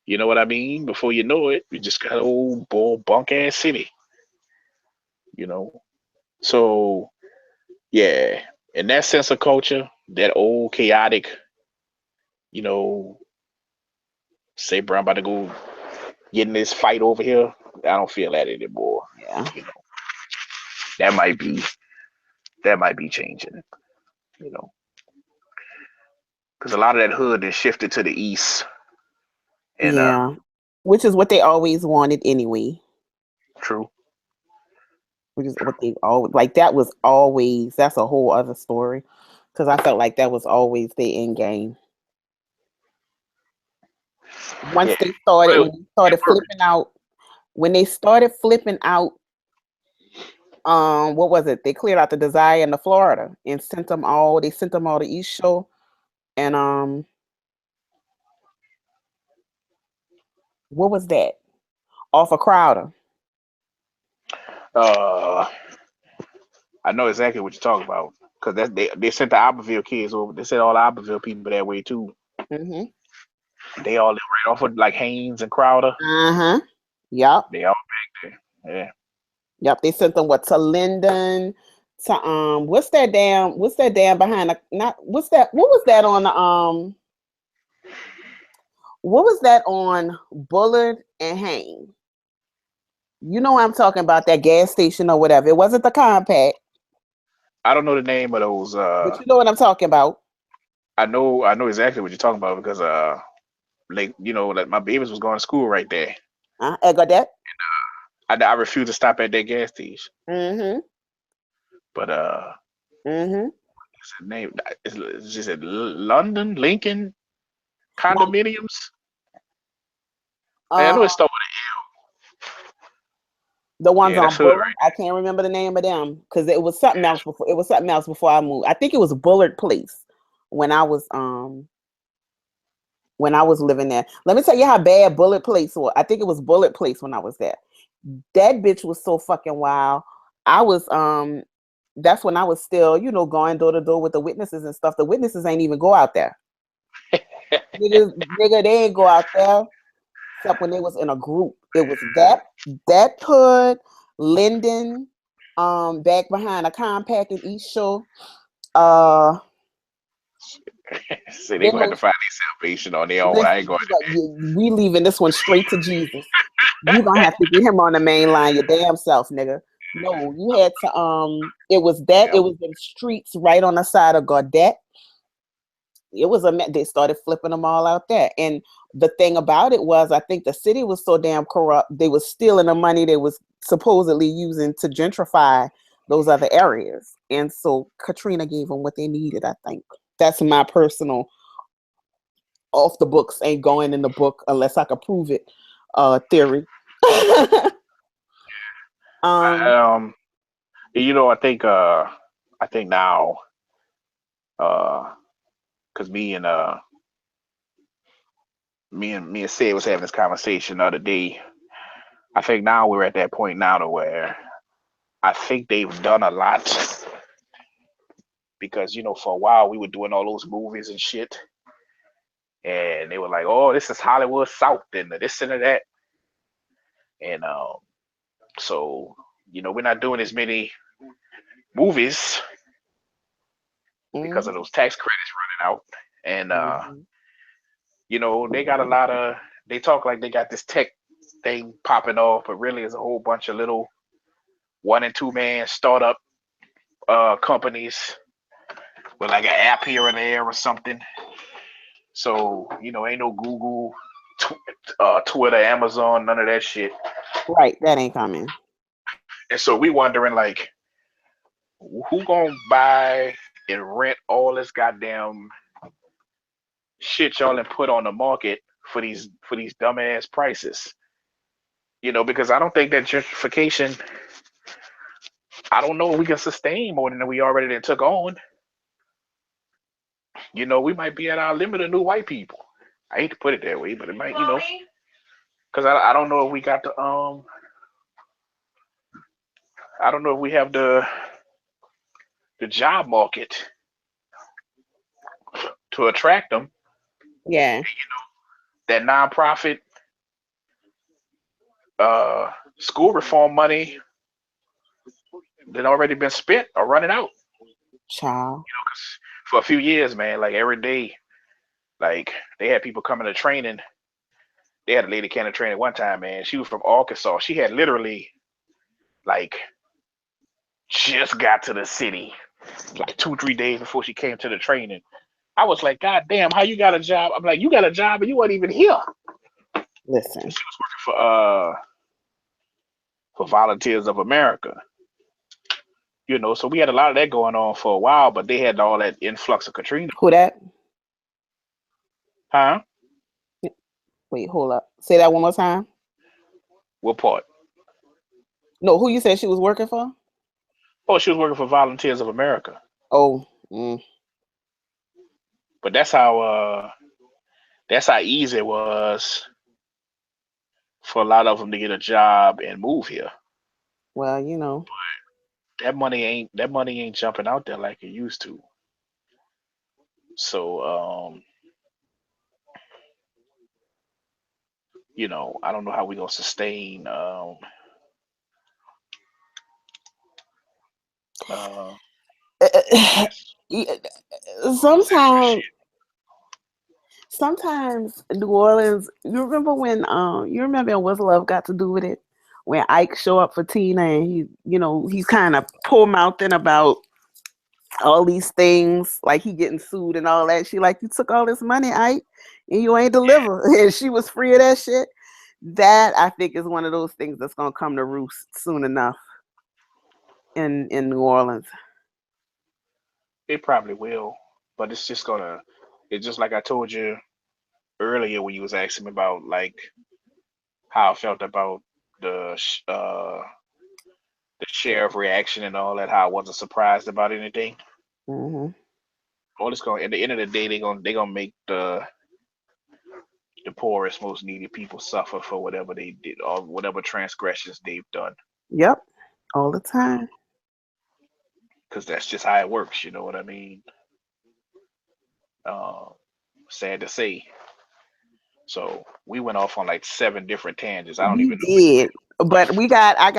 you know what I mean? Before you know it, you just got an old bull bunk ass city, you know. So yeah, in that sense of culture, that old chaotic, you know, say Brown about to go get in this fight over here. I don't feel that anymore. Yeah. You know, that might be that might be changing. You know, because a lot of that hood is shifted to the east. And Yeah. Which is what they always wanted anyway. true. Which is what they always like. That was always, that's a whole other story. Because I felt like that was always their end game. Once Yeah. they started, Well, when they started it flipping worked. out, when they started flipping out, what was it? They cleared out the Desire in the Florida and sent them all. They sent them all to East Shore and what was that? Off of Crowder. Uh, I know exactly what you're talking about because they sent the Albertville kids over. They sent all the Albertville people that way too. Mm-hmm. They all live right off of like Haynes and Crowder. Uh-huh. Yep. They all back there. Yeah. Yep. They sent them what to Linden to what's that damn behind the not what's that what was that on the what was that on Bullard and Hayne? You know what I'm talking about, that gas station or whatever. It wasn't the compact, I don't know the name of those. but you know what I'm talking about. I know exactly what you're talking about because like like my babies was going to school right there. I got that. I refused to stop at that gas station, Mm-hmm. but Mm-hmm. it's a name. It's just a London Lincoln Now, condominiums. I uh, know it's started the with ones yeah, that's on hood Bullard, right I can't remember the name of them because it was something else before. It was something else before I moved. I think it was Bullard Place when I was living there. Let me tell you how bad Bullard Place was. I think it was Bullard Place when I was there. That bitch was so fucking wild. I was that's when I was still, going door to door with the witnesses and stuff. The witnesses ain't even go out there. there. Nigga, they ain't go out there except when they was in a group. It was that hood, Linden, back behind a compact in East Shore. Uh See, they then gonna have to those find their salvation on their own. I ain't listen, going. we leaving this one straight to Jesus. You gonna have to get him on the main line your damn self, nigga. No, you had to it Yep. was in streets right on the side of Gaudette. It was they started flipping them all out there. And the thing about it was, I think the city was so damn corrupt, they was stealing the money they was supposedly using to gentrify those other areas. And so Katrina gave them what they needed, I think. That's my personal off the books, ain't going in the book unless I could prove it theory. um Um, I think now, uh, because me and Sid was having this conversation the other day. I think now we're at that point now to where I think they've done a lot because for a while we were doing all those movies and shit, and they were like, "Oh, this is Hollywood South and this and that," and so we're not doing as many movies because of mhm, those tax credits running out, and mhm. they got a lot of. They talk like they got this tech thing popping off, but really it's a whole bunch of little one and two man startup companies with like an app here and there or something. So ain't no Google, Twitter, Amazon, none of that shit. Right, that ain't coming. And so we wondering like, who gonna buy and rent all this goddamn shit y'all and put on the market for these dumbass prices? Because I don't think that gentrification. I don't know if we can sustain more than we already done took on. We might be at our limit of new white people. I hate to put it that way, but it might, because I don't know if we got the I don't know if we have the job market to attract them. Yeah, That nonprofit uh school reform money that already been spent or running out. child. 'Cause for a few years, man, like every day, like they had people coming to training. They had a lady came to training one time, man. She was from Arkansas. She had literally like just got to the city like 2, 3 days before she came to the training. I was like, God damn, how you got a job? I'm like, you got a job and you weren't even here. Listen, She was working for Volunteers of America. So we had a lot of that going on for a while, but they had all that influx of Katrina. who that? Huh? Wait, hold up. Say that one more time. What part? No, who you said she was working for? Oh, she was working for Volunteers of America. Oh, But that's how easy it was for a lot of them to get a job and move here. well, That money ain't jumping out there like it used to. So I don't know how we gonna sustain uh this sometimes, shit. sometimes New Orleans. You remember What's Love Got to Do with It? When Ike show up for Tina and he's kind of poor mouthing about all these things, like he getting sued and all that. She like, you took all this money, Ike, and you ain't deliver. And she was free of that shit. That I think is one of those things that's gonna come to roost soon enough in New Orleans. It probably will, but it's just like I told you earlier when you was asking me about like how I felt about the the sheriff reaction and all that, how I wasn't surprised about anything. Hmm. All it's going at the end of the day, they gonna make the poorest, most needy people suffer for whatever they did or whatever transgressions they've done. Yep, all the time. Because that's just how it works. You know what I mean? Uh, Sad to say. So we went off on like 7 different tangents. I don't We even know where you did, but I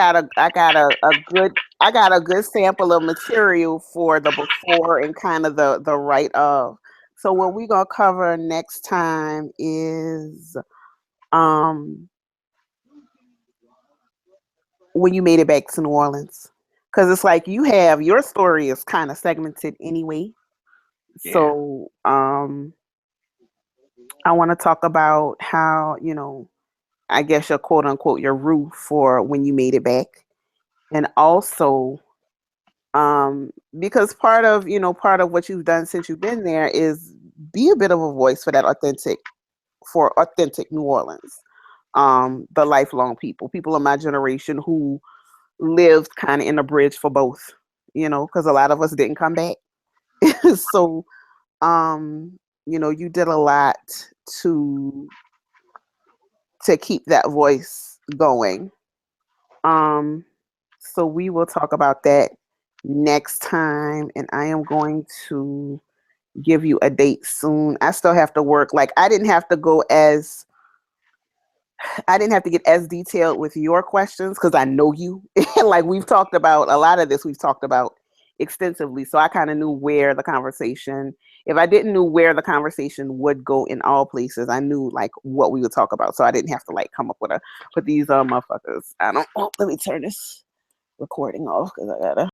got a good sample of material for the before and kind of the right of. So what we gonna cover next time is um when you made it back to New Orleans, because it's like you have your story is kind of segmented anyway. went. Yeah. So I want to talk about how I guess your quote unquote your roof for when you made it back, and also because part of what you've done since you've been there is be a bit of a voice for that authentic New Orleans, the lifelong people of my generation who lived kind of in a bridge for both, because a lot of us didn't come back. So you did a lot to keep that voice going. Um, so we will talk about that next time, and I am going to give you a date soon. I still have to work. Like I didn't have to get as detailed with your questions because I know you. Like we've talked about a lot of this, we've talked about extensively. So I kind of knew where the conversation, if I didn't know where the conversation would go in all places, I knew like what we would talk about. So I didn't have to like come up with put these motherfuckers. I don't, oh, let me turn this recording off because I gotta